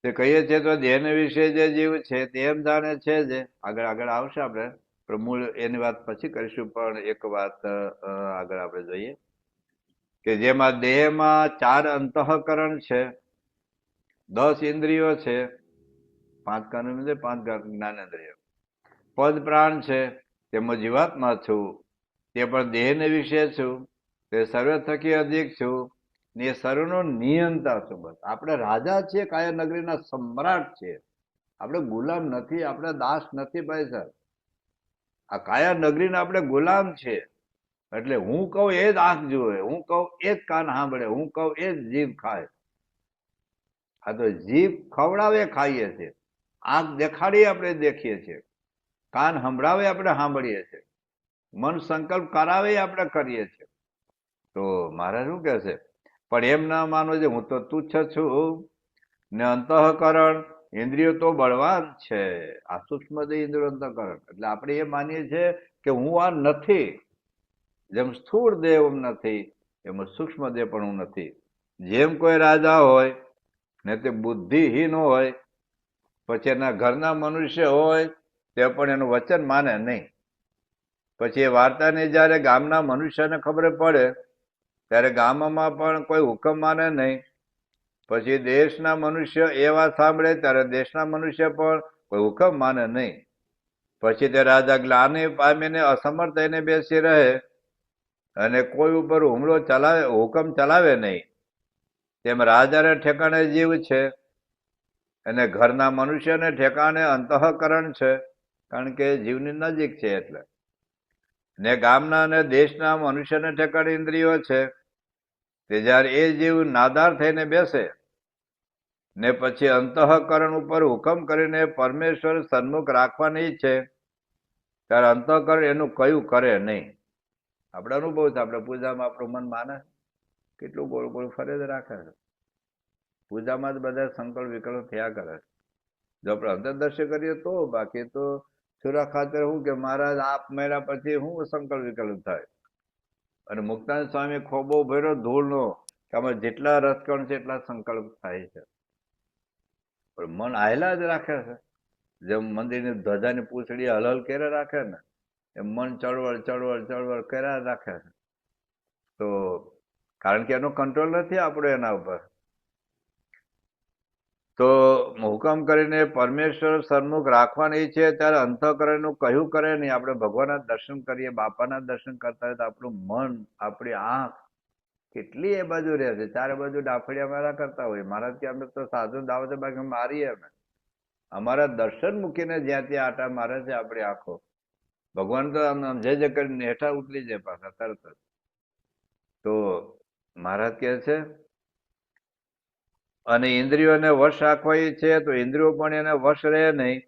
તે કહીએ છીએ તો દેહને વિશે જે જીવ છે તે એમ જાણે છે જ. આગળ આગળ આવશે આપણે, પણ મૂળ એની વાત પછી કરીશું. પણ એક વાત આગળ આપણે જોઈએ કે જેમાં દેહમાં 4 અંતઃકરણ છે, 10 ઇન્દ્રિયો છે, 5 કર્મેન્દ્રિય, 5 જ્ઞાનેન્દ્રિય, પદ પ્રાણ છે, તેમાં જીવાત્મા છું, તે પણ દેહને વિશે છું, તે સર્વે થકી અધિક છું, ને એ સર્વનો નિયંતા છું. બસ આપણે રાજા છીએ, કાયા નગરીના સમ્રાટ છીએ. આપણે ગુલામ નથી, આપણે દાસ નથી ભાઈ સાહેબ. આ કાયા નગરીના આપણે ગુલામ છીએ. એટલે હું કહું એ જ આંખ જુએ, હું કહું એ જ કાન સાંભળે, હું કહું એ જ જીભ ખાય. આ તો જીભ ખવડાવે ખાઈએ છીએ, આંખ દેખાડીએ આપણે દેખીએ છીએ, કાન સંભળાવે આપણે સાંભળીએ છીએ, મન સંકલ્પ કરાવે આપણે કરીએ છીએ. તો મારે શું કે છે? પણ એમ ના માનો છે હું તો તુચ્છ છું ને અંતઃકરણ ઇન્દ્રિયો તો બળવાન છે. આ સૂક્ષ્મ ઇન્દ્રિયો અંતઃકરણ એટલે આપણે એ માનીએ છીએ કે હું આ નથી. જેમ સ્થૂળ દેહ નથી એમ સૂક્ષ્મ દેહ પણ હું નથી. જેમ કોઈ રાજા હોય ને તે બુદ્ધિહીન હોય, પછી એના ઘરના મનુષ્ય હોય તે પણ એનું વચન માને નહીં. પછી એ વાર્તાની જયારે ગામના મનુષ્યને ખબર પડે ત્યારે ગામમાં પણ કોઈ હુકમ માને નહીં. પછી દેશના મનુષ્ય એ વાત સાંભળે ત્યારે દેશના મનુષ્ય પણ કોઈ હુકમ માને નહીં. પછી તે રાજા ગ્લાનિ પામીને અસમર્થ થઈને બેસી રહે અને કોઈ ઉપર હુમલો ચલાવે, હુકમ ચલાવે નહીં. તેમ રાજાને ઠેકાણે જીવ છે અને ઘરના મનુષ્યને ઠેકાણે અંતઃકરણ છે, કારણ કે જીવની નજીક છે એટલે. ને ગામના અને દેશના મનુષ્યને ઠેકાણે ઇન્દ્રિયો છે. તે જયારે એ જીવ નાદાર થઈને બેસે ને પછી અંતઃકરણ ઉપર હુકમ કરીને પરમેશ્વર સન્મુખ રાખવાની ઈચ્છે ત્યારે અંતઃકરણ એનું કયું કરે નહીં. આપણે અનુભવ છે, આપણે પૂજામાં આપણું મન માને, કેટલું ગોળ ગોળ ફરે જ રાખે છે. પૂજામાં જ બધા સંકલ્પ વિકલ્પ થયા કરે છે. જો આપણે અંતરદર્શી કરીએ તો, બાકી તો સુરા ખાતર શું કે મહારાજ આપ મેળા પછી શું સંકલ્પ વિકલ્પ થાય. અને મુક્તાનંદ સ્વામી ખોબો ભર્યો ધૂળનો કે આમાં જેટલા રસકણ છે એટલા સંકલ્પ થાય છે, પણ મન આયલા જ રાખે છે. જેમ મંદિરની ધ્વજાની પૂંછડી હલહલ કરે રાખે ને, એમ મન ચળવળ ચળવળ ચળવળ કર્યા રાખે છે. તો કારણ કે એનો કંટ્રોલ નથી આપણો એના ઉપર. તો હુકમ કરીને પરમેશ્વર સન્મુખ રાખવાની છે ત્યારે અંતઃકરણનું કહ્યું કરે નહીં. આપણે ભગવાનના દર્શન કરીએ, બાપાના દર્શન કરતા હોય તો આપણું મન, આપણી આંખ કેટલી એ બાજુ રહે છે, ચારે બાજુ ડાફડિયા મારા કરતા હોય. મહારાજ કે અમે તો સાધુ દાવતે બાકી મારીએ, અમે અમારા દર્શન મૂકીને જ્યાં ત્યાં આટા મારે છે આપણી આંખો. ભગવાન તો આમ જે કરીને હેઠા ઉતરી જાય પાછા તરત જ. તો મહારાજ કહે છે અને ઇન્દ્રિયોને વશ રાખવા છે તો ઇન્દ્રિયો પણ એને વશ રહે નહીં.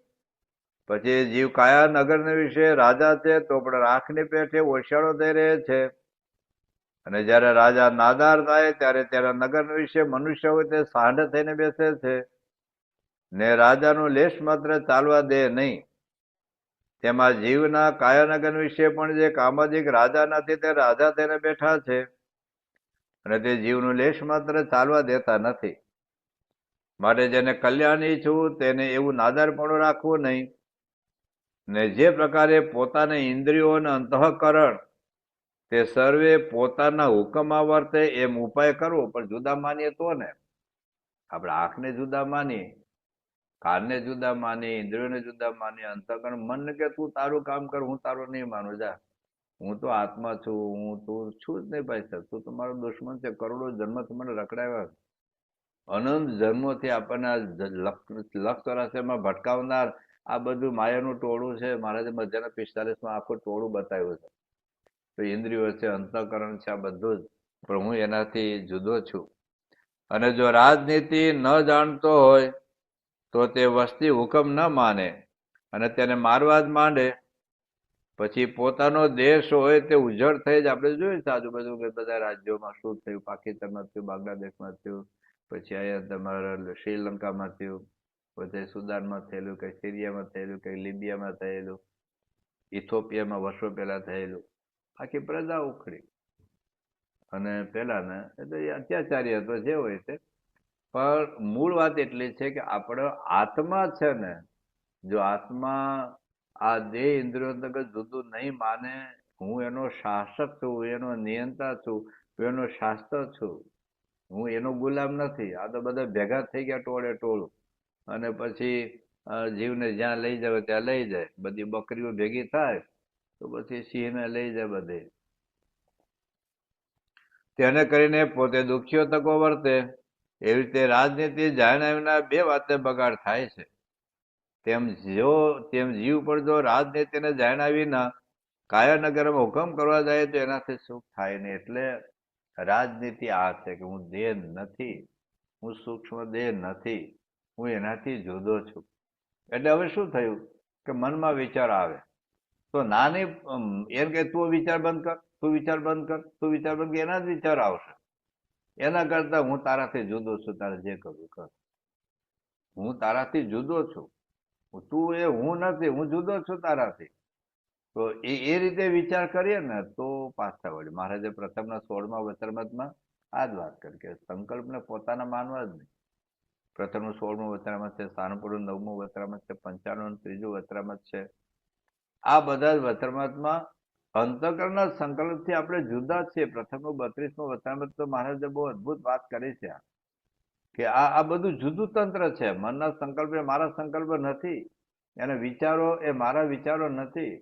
પછી જીવ કાયા નગર વિશે રાજા છે તો પણ રાખની પેઠે ઓછાળો થઈ રહે છે. અને જયારે રાજા નાદાર થાય ત્યારે ત્યારે નગર વિશે મનુષ્ય હોય તે સાંઢ થઈને બેસે છે ને રાજાનું લેશ માત્ર ચાલવા દે નહીં. તેમાં જીવના કાયાનગર વિશે પણ જે કામાદિક રાજા નથી તે રાજા થઈને બેઠા છે અને તે જીવનું લેશ માત્ર ચાલવા દેતા નથી. માટે જેને કલ્યાણી છું તેને એવું નાદારપણું રાખવું નહીં. ને જે પ્રકારે પોતાના ઇન્દ્રિયો અને અંતઃકરણ તે સર્વે પોતાના હુકમમાં વર્તે એમ ઉપાય કરવો. પણ જુદા માનીએ તો ને, આપણે આંખને જુદા માનીએ, કાનને જુદા માનીએ, ઇન્દ્રિયોને જુદા માનીએ, અંતઃકરણ મનને કે તું તારું કામ કર, હું તારું નહીં માનું, જા હું તો આત્મા છું, હું તું છું જ નહીં ભાઈ સાહેબ, તું તો મારો દુશ્મન છે. કરોડો જન્મથી મને રખડાવ્યા, અનંત જન્મોથી આપણને લક્ષ ચોરાસીમાં ભટકાવનાર આ બધું માયાનું ટોળું છે. મહારાજે મધ્યના 45માં આખું ટોળું બતાવ્યું છે. તો ઇન્દ્રિયો છે, અંતઃકરણ છે, આ બધું જ, પણ હું એનાથી જુદો છું. અને જો રાજનીતિ ન જાણતો હોય તો તે વસ્તી હુકમ ન માને અને તેને મારવા જ માંડે. પછી પોતાનો દેશ હોય તે ઉજ્જડ થઈ જ, આપણે જોયું છે આજુબાજુ બધા રાજ્યોમાં શું થયું, પાકિસ્તાનમાં થયું, બાંગ્લાદેશમાં થયું, પછી અહીંયા તમારા શ્રીલંકામાં થયું, પછી સુદાનમાં થયેલું, કઈ સિરિયામાં થયેલું, કઈ લિબિયામાં થયેલું, ઇથોપિયામાં વર્ષો પહેલા થયેલું. આખી પ્રજા ઉખડી અને પેલાને એટલે અત્યાચારી હતો જે હોય છે. પણ મૂળ વાત એટલી છે કે આપણો આત્મા છે ને, જો આત્મા આ દેહ ઇન્દ્રિયો જુદું નહીં માને, હું એનો શાસક છું, એનો નિયંતા છું, હું એનો શાસ્ત્ર છું, હું એનો ગુલામ નથી. આ તો બધા ભેગા થઈ ગયા ટોળે ટોળું અને પછી જીવને જ્યાં લઈ જાય ત્યાં લઈ જાય. બધી બકરીઓ ભેગી થાય તો પછી સિંહને લઈ જાય બધે. તેને કરીને પોતે દુખ્યો તકો વર્તે. એવી રીતે રાજનીતિ જાણ્યા વિના બે વાતે બગાડ થાય છે. તેમ જીવ પર જો રાજનીતિને જાણ્યા વિના કાયાનગરમાં હુકમ કરવા જાય તો એનાથી સુખ થાય નહીં. એટલે રાજનીતિ આ છે કે હું દેહ નથી, હું સૂક્ષ્મ દેહ નથી, હું એનાથી જુદો છું. એટલે હવે શું થયું કે મનમાં વિચાર આવે તો નાની એમ કે તું વિચાર બંધ કર, તું વિચાર બંધ કર, તું વિચાર બંધ કર, એના જ વિચાર આવશે. એના કરતા હું તારાથી જુદો છું, તારે જે કરવું કર, હું તારાથી જુદો છું, તું એ હું નથી, હું જુદો છું તારાથી. તો એ રીતે વિચાર કરીએ ને તો પાછા વળે. મહારાજે પ્રથમના 16મા વચનામૃતમાં આ જ વાત કરી કે સંકલ્પને પોતાના માનવા જ નહીં. પ્રથમનું 16મું વચનામૃત છે, સાનુપુરનું 9મું વચનામૃત છે, 95નું 3જું વચનામૃત છે. આ બધા જ વચનામૃતમાં અંતઃકરણના સંકલ્પથી આપણે જુદા છીએ. પ્રથમનું 32મું વચનામૃત તો મહારાજે બહુ અદભુત વાત કરી છે કે આ બધું જુદું તંત્ર છે. મનના સંકલ્પ એ મારા સંકલ્પ નથી, એના વિચારો એ મારા વિચારો નથી,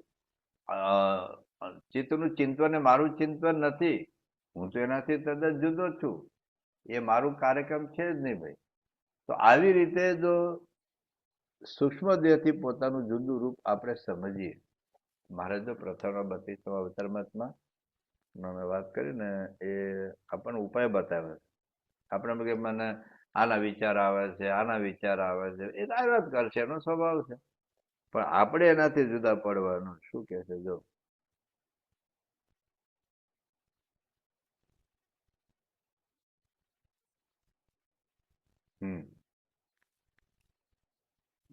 ચિત્તનું ચિંતન એ મારું ચિંતન નથી. હું તો એનાથી તદ્દન જુદો છું, એ મારું કાર્યક્રમ છે જ નહીં ભાઈ. તો આવી રીતે જો સૂક્ષ્મ દેહથી પોતાનું જુદું રૂપ આપણે સમજીએ. મહારાજ પ્રથમના 32મા વચનામૃતમાં મેં વાત કરી ને એ આપણને ઉપાય બતાવે છે. આપણે કે મને આના વિચાર આવે છે, આના વિચાર આવે છે, એ આવ્યા જ કરશે, એનો સ્વભાવ છે. પણ આપણે એનાથી જુદા પડવાનું. શું કે છે જો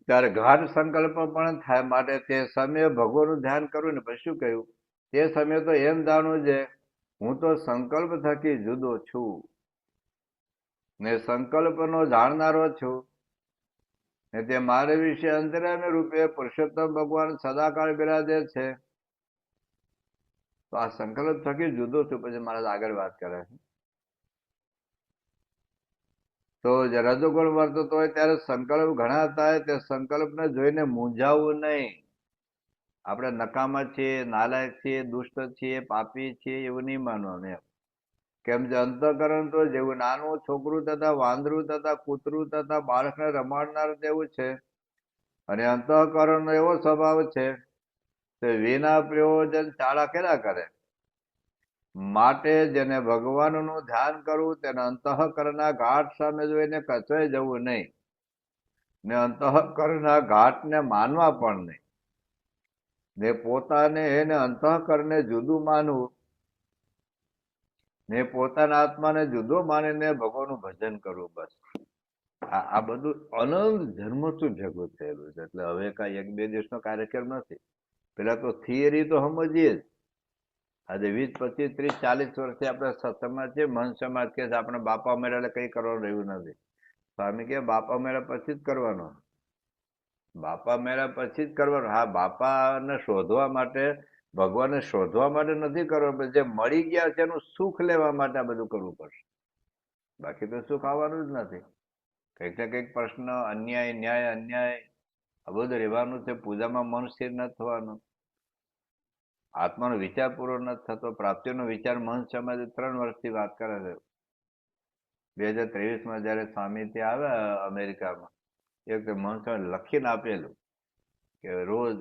ત્યારે ગાઢ સંકલ્પ પણ થાય. માટે તે સમયે ભગવાનનું ધ્યાન કરવું ને પછી શું કહ્યું, તે સમયે તો એમ જાણવું છે હું તો સંકલ્પ થકી જુદો છું ને સંકલ્પનો જાણનારો છું ને તે મારે વિશે અંતર્યામી રૂપે પુરુષોત્તમ ભગવાન સદાકાળ બિરાજે છે. તો આ સંકલ્પ થકી જુદો છું. પછી મારા આગળ વાત કરે છે. તો રજોગુણ વર્તતો હોય ત્યારે સંકલ્પ ઘણા થાય. તે સંકલ્પને જોઈને મૂંઝાવવું નહીં. આપણે નકામા છીએ, નાલાયક છીએ, દુષ્ટ છીએ, પાપી છીએ એવું નહીં માનવાનું એમ. કેમ કે અંતઃકરણ તો જેવું નાનું છોકરું તથા વાંદરું તથા કૂતરું તથા બાળકને રમાડનાર તેવું છે. અને અંતઃકરણનો એવો સ્વભાવ છે તે વિના પ્રયોજન ચાળા કર્યા કરે. માટે જેને ભગવાનનું ધ્યાન કરવું તેને અંતઃકરણના ઘાટ સામે જોઈને કચવાઈ જવું નહીં ને અંતઃકરણના ઘાટને માનવા પણ નહીં ને પોતાને એને અંતઃકરણને જુદું માનવું ને પોતાના આત્માને જુદો માનીને ભગવાનનું ભજન કરવું. બસ આ બધું અનંત જન્મથી ભેગું થયેલું છે. એટલે હવે કાંઈ 1-2 દિવસનો કાર્યક્રમ નથી. પેલા તો થિયરી તો સમજીએ જ. આજે 20, 25, 30, 40 વર્ષથી આપણે સત્સંગમાં છીએ. મન સમાજ કે આપણે બાપા મેળા એટલે કઈ કરવાનું રહ્યું નથી. સ્વામી કે બાપા મેળા પછી જ કરવાનો. બાપા મેળા પછી જ કરવાનો. હા, બાપાને શોધવા માટે, ભગવાનને શોધવા માટે નથી કરવાનું. જે મળી ગયા છે એનું સુખ લેવા માટે આ બધું કરવું પડશે. બાકી તો સુખ આવવાનું જ નથી. કંઈક ને કંઈક પ્રશ્ન, અન્યાય, ન્યાય, અન્યાય આ બધું રહેવાનું છે. પૂજામાં મન સ્થિર ન થવાનું. આત્માનો વિચાર પૂરો નથી થતો. પ્રાપ્તિનો વિચાર મન સમાજ 3 વર્ષથી વાત કરે છે. 2023માં જયારે સ્વામી ત્યાં આવ્યા અમેરિકામાં, એ વખતે મન સમાજ લખીને આપેલું કે રોજ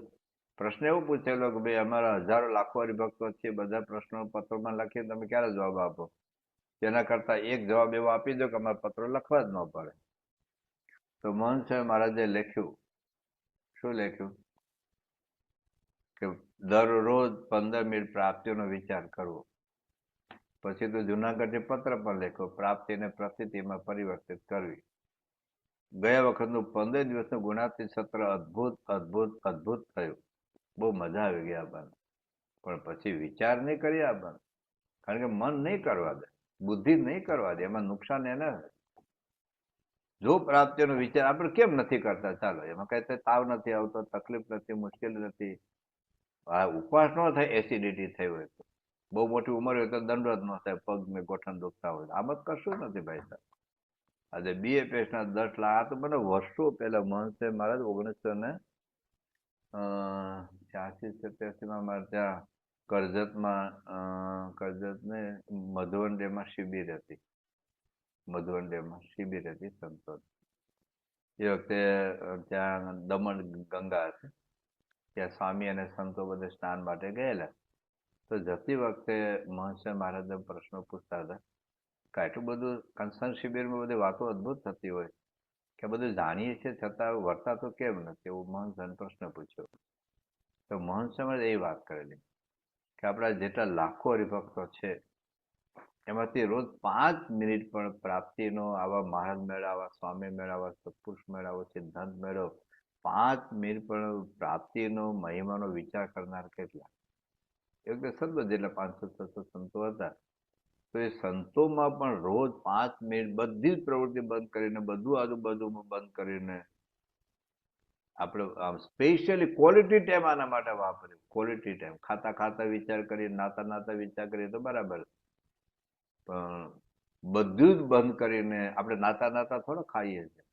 પ્રશ્ન એવો પૂછેલો કે ભાઈ અમારા હજારો લાખો હરિભક્તો છે, બધા પ્રશ્નો પત્રોમાં લખીને તમે ક્યારે જવાબ આપો? તેના કરતા એક જવાબ એવો આપી દો કે અમારે પત્રો લખવા જ ન પડે. તો મન છે મહારાજે લખ્યું, શું લખ્યું કે દરરોજ 15 મિનિટ પ્રાપ્તિનો વિચાર કરવો. પછી તો જુનાગઢથી પત્ર પણ લખ્યો, પ્રાપ્તિને પ્રતિમાં પરિવર્તિત કરવી. ગયા વખતનું 15 દિવસનું ગુણાતીત સત્ર અદભુત અદભુત અદભુત થયું. બહુ મજા આવી ગઈ આપણને. પણ પછી વિચાર નહીં કરી આપણને, કારણ કે મન નહીં કરવા દે, બુદ્ધિ નહીં કરવા દે. એમાં નુકસાન એને. જો પ્રાપ્તિનો વિચાર આપણે કેમ નથી કરતા? ચાલો, એમાં કઈ તાવ નથી આવતો, તકલીફ નથી, મુશ્કેલી નથી. ઉપવાસ ન થાય, એસિડિટી થઈ હોય તો, બહુ મોટી ઉંમર હોય તો દંડવત ન થાય, પગ ને ગોઠણ દુખતા હોય, આમાં કશું નથી ભાઈ સાહેબ. આજે BFS ના 10 લાખ, આ તો મને વર્ષો પહેલા મન છે મહારાજ 1986-87માં મારે ત્યાં કરજત ને મધુવન ડેમાં શિબિર હતી. મધુવન ડેમાં શિબિર હતી સંતો. એ વખતે ત્યાં દમણ ગંગા છે, ત્યાં સ્વામી અને સંતો બધે સ્નાન માટે ગયેલા. તો જતી વખતે મહર્ષિ મહારાજ પ્રશ્નો પૂછતા હતા કે આટલું બધું કંસન શિબિરમાં બધી વાતો અદભુત થતી હોય કે બધું જાણીએ છીએ છતાં વર્તાતો કેમ નથી, એવું મહર્ષિને પ્રશ્ન પૂછ્યો. તો મહર્ષિ એ વાત કરેલી કે આપણા જેટલા લાખો હરિભક્તો છે એમાંથી રોજ 5 મિનિટ પણ પ્રાપ્તિનો, આવા મહારાજ મેળાવા, સ્વામી મેળાવા, સત્પુરુષ મેળાવો, સિદ્ધાંત મેળો, 5 મિનિટ પણ પ્રાપ્તિનો મહિમાનો વિચાર કરનાર કેટલા? એ વખતે સંતો જેટલા 500-600 સંતો હતા. તો એ સંતોમાં પણ રોજ 5 મિનિટ બધી જ પ્રવૃત્તિ બંધ કરીને, બધું આજુબાજુમાં બંધ કરીને આપણે સ્પેશિયલી ક્વોલિટી ટાઈમ આના માટે વાપર્યું. Quality time. ખાતા ખાતા વિચાર કરીએ, નાતા નાતા વિચાર કરીએ તો બરાબર, પણ બધું જ બંધ કરીને આપણે નાતા નાતા થોડો ખાઈએ છીએ.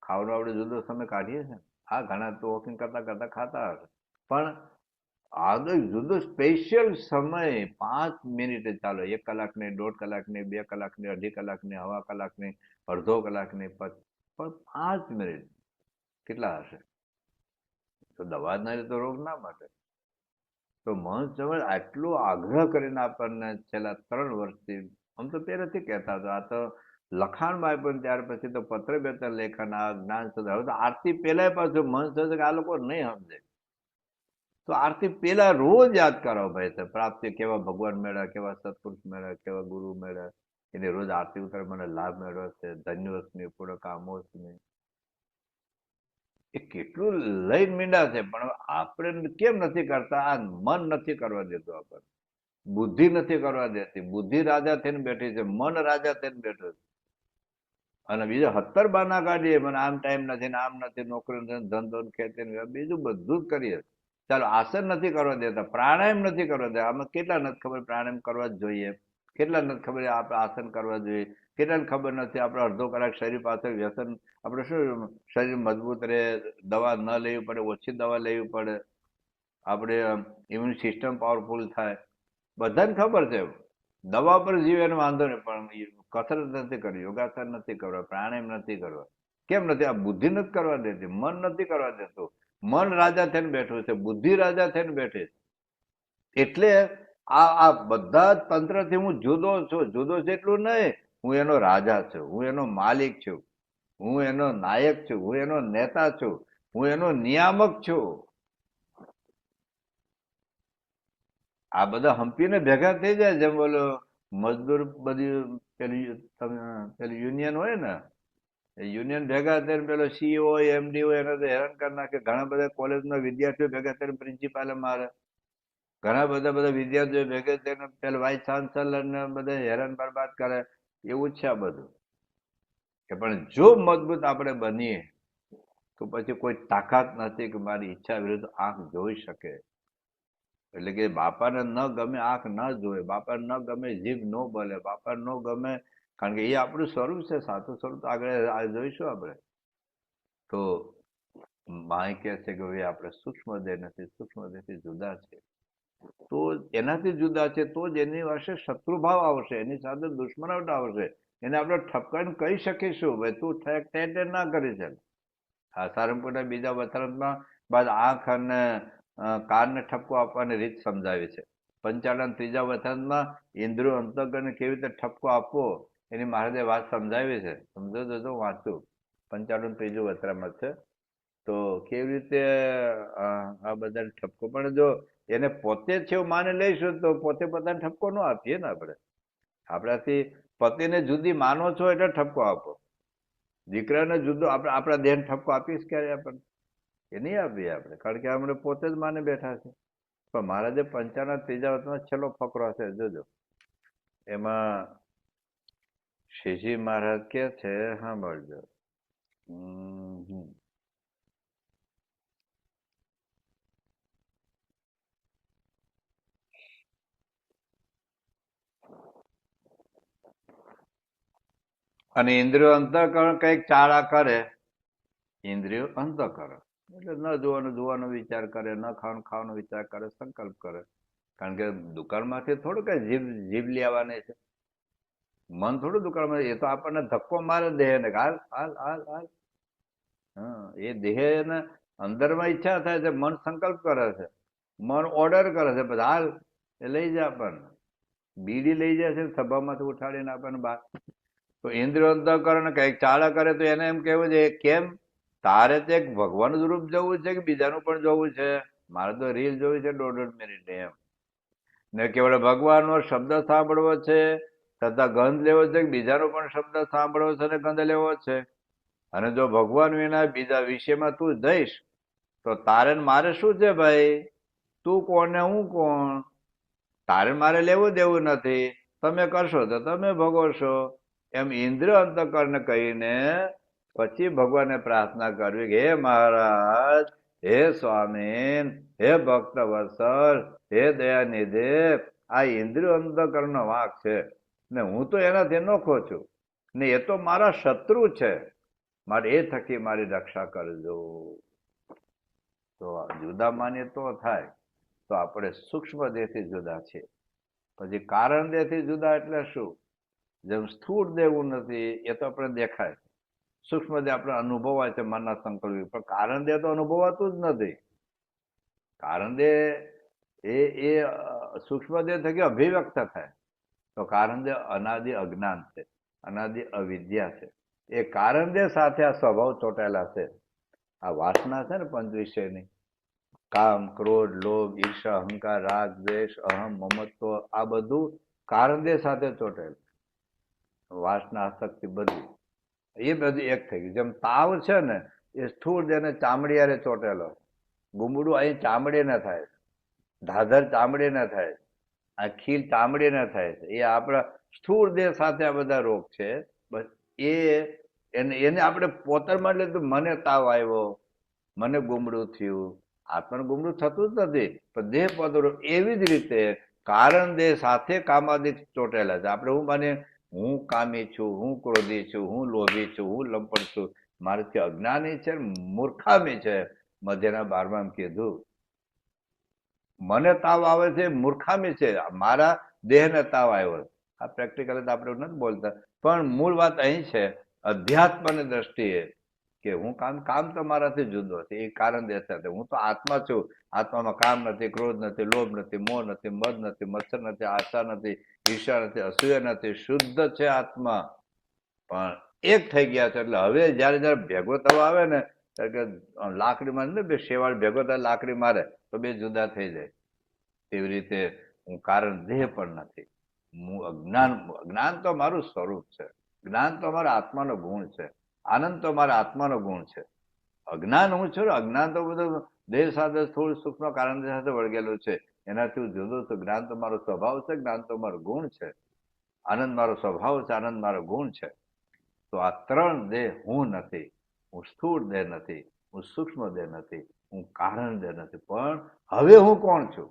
ખાવાનો આપણે જુદો સમય કાઢીએ છીએ. હા, ઘણા તો વોકિંગ કરતા કરતા ખાતા હશે, પણ આ જુદો સ્પેશિયલ સમય 5 મિનિટે, ચાલો 1 કલાકની, 1.5 કલાકની, 2 કલાકની, અડધી કલાકની, સવા કલાકની, અડધો કલાકની, પણ 5 મિનિટ કેટલા હશે? તો દવા જ ના લે તો રોગ ના માટે. તો મન સમજ આટલો આગ્રહ કરીને આપણને છેલ્લા 3 વર્ષથી, આમ તો પહેલેથી કહેતા હતા, આ તો લખાણમાં પણ ત્યાર પછી તો પત્ર બેતર લેખન, આ જ્ઞાન સદા. હવે તો આરતી પહેલા પાછું મન સમજ આ લોકો નહીં સમજે તો આરતી પેલા રોજ યાદ કરો ભાઈ. તો પ્રાપ્તિ કેવા ભગવાન મેળા, કેવા સત્પુરુષ મેળા, કેવા ગુરુ મેળા, એની રોજ આરતી ઉતાર મને લાભ મેળવ્યો છે. ધન્યોસ્મી પૂર્ણકામોસ્મી. એ કેટલું લઈને મીંડા છે, પણ આપણે કેમ નથી કરતા? આ મન નથી કરવા દેતું આપણને. બુદ્ધિ નથી કરવા દેતી. બુદ્ધિ રાજા થઈને બેઠી છે, મન રાજા થઈને બેઠું છે. અને બીજા 70 બાના કાઢીએ, મને આમ ટાઈમ નથી ને આમ નથી, નોકરી નથી, ધંધો ખેતી, બીજું બધું જ કરીએ. ચાલો આસન નથી કરવા દેતા, પ્રાણાયામ નથી કરવા દેતા. આમાં કેટલા નથી ખબર પ્રાણાયામ કરવા જ જોઈએ, કેટલા નથી ખબર આપણે આસન કરવા જોઈએ, કેટલાને ખબર નથી આપણે અડધો કલાક શરીર પાછળ વ્યસન, આપણે શું શરીર મજબૂત રહે, દવા ન લેવી પડે, ઓછી દવા લેવી પડે, આપણે ઇમ્યુન સિસ્ટમ પાવરફુલ થાય, બધાને ખબર છે. દવા પર જીવે એનો વાંધો નહીં, પણ કસરત નથી કરવી, યોગાસન નથી કરવા, પ્રાણાયામ નથી કરવા. કેમ નથી? આ બુદ્ધિ નથી કરવા દેતી, મન નથી કરવા દેતું. મન રાજા થઈને બેઠું છે, બુદ્ધિ રાજા થઈને બેઠી છે. એટલે આ બધા જ તંત્રથી હું જુદો છું. જુદો છે એટલું નહીં, હું એનો રાજા છું, હું એનો માલિક છું, હું એનો નાયક છું, હું એનો નેતા છું, હું એનો નિયામક છું. આ બધા હંપીને ભેગા થઈ જાય. જેમ બોલો મજદૂર બધી પેલી યુનિયન હોય ને, યુનિયન ભેગા થઈને પેલો સીઓ એમડી હોય એને તો હેરાન કરી નાખે. ઘણા બધા કોલેજના વિદ્યાર્થીઓ ભેગા થઈને પ્રિન્સિપાલે મારે, ઘણા બધા વિદ્યાર્થીઓ ભેગા થઈને પેલા વાઇસ ચાન્સલર ને બધા હેરાન બરબાદ કરે. એવું જ છે આ બધું. કે પણ જો મજબૂત આપણે બનીએ તો પછી કોઈ તાકાત નથી કે મારી ઈચ્છા વિરુદ્ધ આંખ જોઈ શકે. એટલે કે બાપાને ન ગમે આંખ ન જોવે, બાપાને ન ગમે જીભ ન બોલે, બાપાને ન ગમે, કારણ કે એ આપણું સ્વરૂપ છે. સાચું સ્વરૂપ આગળ જોઈશું આપણે. તો માય કહે છે કે ભાઈ આપણે સૂક્ષ્મ દેહ નથી, સૂક્ષ્મ દેહથી જુદા છે. તો એનાથી જુદા છે તો જ એની પાસે શત્રુભાવ આવશે, એની સાથે દુશ્મનાવટ આવશે. એને આપણે ઠપકાઈને કહી શકીશું, ભાઈ તું ઠેક ના કરી છે. આ સારંગપુરના બીજા વતનમાં બાદ આંખ અને કાનને ઠપકો આપવાની રીત સમજાવી છે. પંચાળન ત્રીજા વચનમાં ઇન્દ્રિયો અંતઃકરણને કેવી રીતે ઠપકો આપવો એની મહારાજે વાત સમજાવી છે. સમજો તો વાંચું, પંચાળન ત્રીજું વચરામાં છે. તો કેવી રીતે આ બધાને ઠપકો, પણ જો એને પોતે જ છે એવું માની લઈશું તો પોતે પોતાને ઠપકો ન આપીએ ને આપણે. આપણાથી પતિને જુદી માનો છો એટલે ઠપકો આપો. દીકરાને જુદો આપણા દેહને ઠપકો આપીશ ક્યારે આપણને? એ નહીં આપીએ આપણે, કારણ કે આપણે પોતે જ માને બેઠા છે. પણ મહારાજે 55 ત્રીજા વચનમાં છેલ્લો ફકરો છે, જોજો. એમાં શ્રીજી મહારાજ કે છે, સાંભળજો. અને ઇન્દ્રિયો અંતઃકરણ કઈક ચાળા કરે, ઇન્દ્રિયો અંતઃકરણ એટલે ન જોવાનો વિચાર કરે, ન ખાવાનો વિચાર કરે, સંકલ્પ કરે. કારણ કે દુકાનમાંથી થોડું કઈ જીભ લેવાની છે, મન થોડું દુકાનમાં. એ તો આપણને ધક્કો મારે દેહ ને, હાલ હાલ હાલ હાલ. હા, એ દેહ ને અંદરમાં ઈચ્છા થાય છે, મન સંકલ્પ કરે છે, મન ઓર્ડર કરે છે, પછી હાલ એ લઈ જાય આપણને, બીડી લઈ જાય છે સભામાંથી ઉઠાડીને આપણને બહાર. તો ઇન્દ્રિયો અંતઃકરણ કઈક ચાળા કરે તો એને એમ કેવું છે, કેમ તારે તે ભગવાન રૂપ જવું છે કે બીજાનું પણ જોવું છે? મારે તો રીલ જોવી છે 1.5 મિનિટ એમ. ને કેવળ ભગવાનનો શબ્દ સાંભળવો છે તથા ગંધ લેવો છે કે બીજાનો પણ શબ્દ સાંભળવો છે અને ગંધ લેવો છે? અને જો ભગવાન વિના બીજા વિષયમાં તું જઈશ તો તારે મારે શું છે ભાઈ? તું કોણ ને હું કોણ? તારે મારે લેવું દેવું નથી, તમે કરશો તો તમે ભોગવશો. એમ ઇન્દ્રિય અંતઃકરણ કહીને પછી ભગવાનને પ્રાર્થના કરવી કે હે મહારાજ, હે સ્વામી, હે ભક્ત વત્સલ, હે દયાનિધિ, આ ઇન્દ્રિય અંતઃકરણનો વાંક છે ને હું તો એનાથી નોખો છું ને એ તો મારા શત્રુ છે, મારે એ થકી મારી રક્ષા કરજો. તો જુદા માનીએ તો થાય તો આપણે સૂક્ષ્મ દેહથી જુદા છે. પછી કારણ દેહથી જુદા એટલે શું? જેમ સ્થૂળ દેવું નથી એ તો આપણે દેખાય, સૂક્ષ્મ દેહ આપણે અનુભવાય છે મનના સંકલ્પ, પણ કારણ દેહ તો અનુભવાતું જ નથી. કારણ દેહ એ સૂક્ષ્મ દેહ થકી અભિવ્યક્ત થાય. તો કારણ દેહ અનાદિ અજ્ઞાન છે, અનાદિ અવિદ્યા છે. એ કારણ દેહ સાથે આ સ્વભાવ ચોંટાયેલા છે. આ વાસના છે ને પંચ વિષયની, કામ, ક્રોધ, લોભ, ઈર્ષા, અહંકાર, રાગ, દ્વેષ, અહમ, મમત્વ, આ બધું કારણ દેહ સાથે ચોંટાયેલું. વાસના, આસક્તિ બધી એ બધી એક થઈ ગઈ. જેમ તાવ છે ને એ સ્થૂળ દેહને ચામડીયારે ચોંટેલો, ગુમડું અહીં ચામડીને થાય, ધાધર ચામડીને થાય, આ ખીલ ચામડીને થાય છે. એ આપણા સ્થૂળ દેહ સાથે આ બધા રોગ છે. બસ એને આપણે પોતામાં લીધું. મને તાવ આવ્યો, મને ગુમડું થયું. આત્માને ગુમડું થતું જ નથી, પણ દેહ પોતરો. એવી જ રીતે કારણ દેહ સાથે કામાદિક ચોટેલા છે. આપણે હું માનીએ, હું કામી છું, હું ક્રોધી છું, હું લોભી છું, હું લંપટ છું. મારાથી અજ્ઞાની છે, મૂર્ખામી છે. મધ્યના 12માં કીધું, મને તાવ આવે છે મૂર્ખામી છે, મારા દેહને તાવ આવ્યો. આ પ્રેક્ટિકલ આપણે નથી બોલતા, પણ મૂળ વાત અહીં છે અધ્યાત્મની દ્રષ્ટિએ કે હું કામ તો મારાથી જુદો છે. એ કારણ દેહ સાથે હું તો આત્મા છું. આત્મામાં કામ નથી, ક્રોધ નથી, લોભ નથી, મોહ નથી, મદ નથી, મત્સર નથી, આશા નથી, ઈર્ષા નથી, અસૂયા નથી. શુદ્ધ છે આત્મા. પણ એક થઈ ગયા છે. એટલે હવે જયારે ભેગો થવા આવે ને, કે લાકડી મારે ને, બે શેવાળ ભેગો થાય લાકડી મારે તો બે જુદા થઈ જાય. એવી રીતે હું કારણ દેહ પણ નથી. હું જ્ઞાન તો મારું સ્વરૂપ છે. જ્ઞાન તો મારા આત્માનો ગુણ છે. આનંદ તો મારા આત્માનો ગુણ છે. અજ્ઞાન હું છું. અજ્ઞાન તો બધું દેહ સાથે થોડું સૂક્ષ્મ કારણ સાથે વળગેલું છે. એનાથી હું જુદો છું. જ્ઞાન તો મારો સ્વભાવ છે. જ્ઞાન તો મારો ગુણ છે. આનંદ મારો સ્વભાવ છે. આનંદ મારો ગુણ છે. તો આ ત્રણ દેહ હું નથી. હું સ્થૂળ દેહ નથી, હું સૂક્ષ્મ દેહ નથી, હું કારણ દેહ નથી. પણ હવે હું કોણ છું?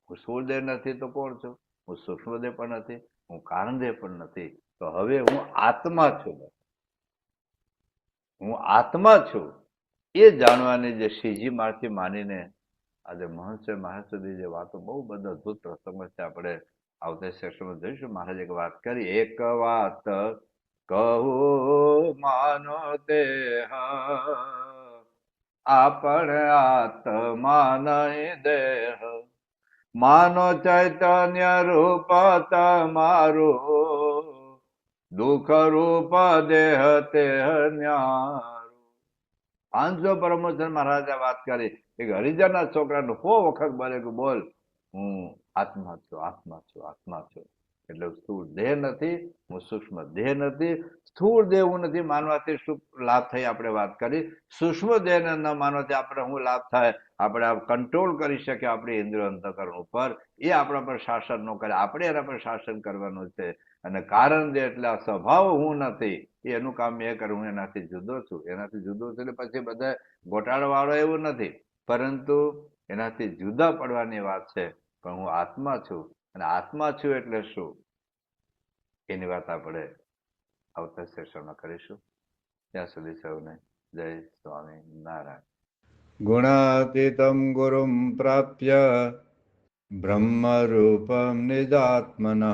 હું સ્થૂળ દેહ નથી તો કોણ છું? હું સૂક્ષ્મ દેહ પણ નથી, હું કારણ દેહ પણ નથી. તો હવે હું આત્મા છું. હું આત્મા છું. એ જાણવાની જે શ્રીજી મારથી માનીને આજે મહર્ષિ મહારાજ સુધી જે વાતો, બહુ બધા અદભુત પ્રસંગો છે. આપણે આવતા સેશનમાં જોઈશું. મહારાજ એક વાત કરી, એક વાત કહું માનો તે આપણે આત્મા નહીં દેહ. માનો ચૈતન્ય રૂપ તમારું, દુઃખ રૂપ દેહ તે ન્યારું. 500 પરમહંસ મહારાજે વાત કરી. એક હરિજનના છોકરાને 100 વખત બોલે કે બોલ, હું આત્મા છું, આત્મા છું, આત્મા છું. એટલે સ્થૂળ દેહ નથી, હું સૂક્ષ્મ દેહ નથી. સ્થૂળ દેહ હું નથી માનવાથી શું લાભ થાય આપણે વાત કરી. સૂક્ષ્મ દેહને ન માનવાથી આપણે શું લાભ થાય? આપણે કંટ્રોલ કરી શકીએ આપણી ઇન્દ્રિયો અંતઃકરણ ઉપર. એ આપણા પર શાસન ન કરે, આપણે એના પર શાસન કરવાનું છે. અને કારણ દેહ એટલે આ સ્વભાવ હું નથી. એનું કામ એ કરું. હું એનાથી જુદો છું. એનાથી જુદો છું એટલે પછી બધા ગોટાળો વાળો એવું નથી, પરંતુ એનાથી જુદા પડવાની વાત છે. પણ હું આત્મા છું. અને આત્મા છું એટલે શું, એની વાત આપણે આવતા સેશનમાં કરીશું. ત્યાં સુધી સૌને જય સ્વામી નારાયણ. ગુણાતીતમ ગુરુમ પ્રાપ્ય બ્રહ્મ રૂપમ નિજાત્મનઃ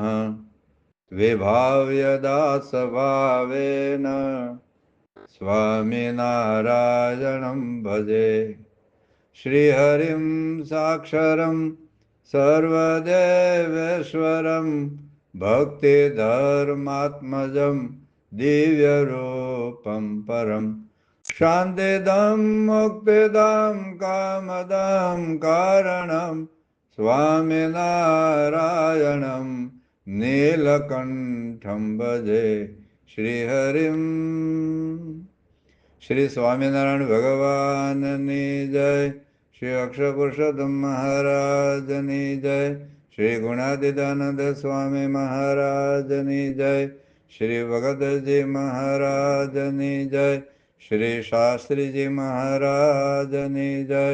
વિભાવ્ય દાસ ભાવેન સ્વામિનારાયણમ ભજે. શ્રીહરિમ સાક્ષરમ સર્વદેવેશ્વરમ ભક્તિધર્માત્મજમ દિવ્યરૂપમ પરમ શાંતિદમ મુક્તિદમ કામદમ કારણમ સ્વામિનારાયણમ નીલકંઠમ ભજે. શ્રીહરિમ. શ્રી સ્વામિનારાયણ ભગવાનની જય. શ્રી અક્ષર પુરુષોત્તમ મહારાજની જય. શ્રી ગુણાતીતાનંદ સ્વામી મહારાજની જય. શ્રી ભગતજી મહારાજની જય. શ્રી શાસ્ત્રીજી મહારાજની જય.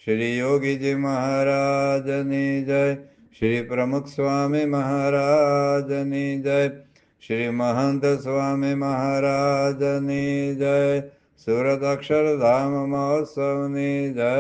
શ્રી યોગીજી મહારાજની જય. શ્રી પ્રમુખ સ્વામી મહારાજની જય. શ્રી મહંત સ્વામી મહારાજની જય. સુરત અક્ષરધામ મહોત્સવની જય.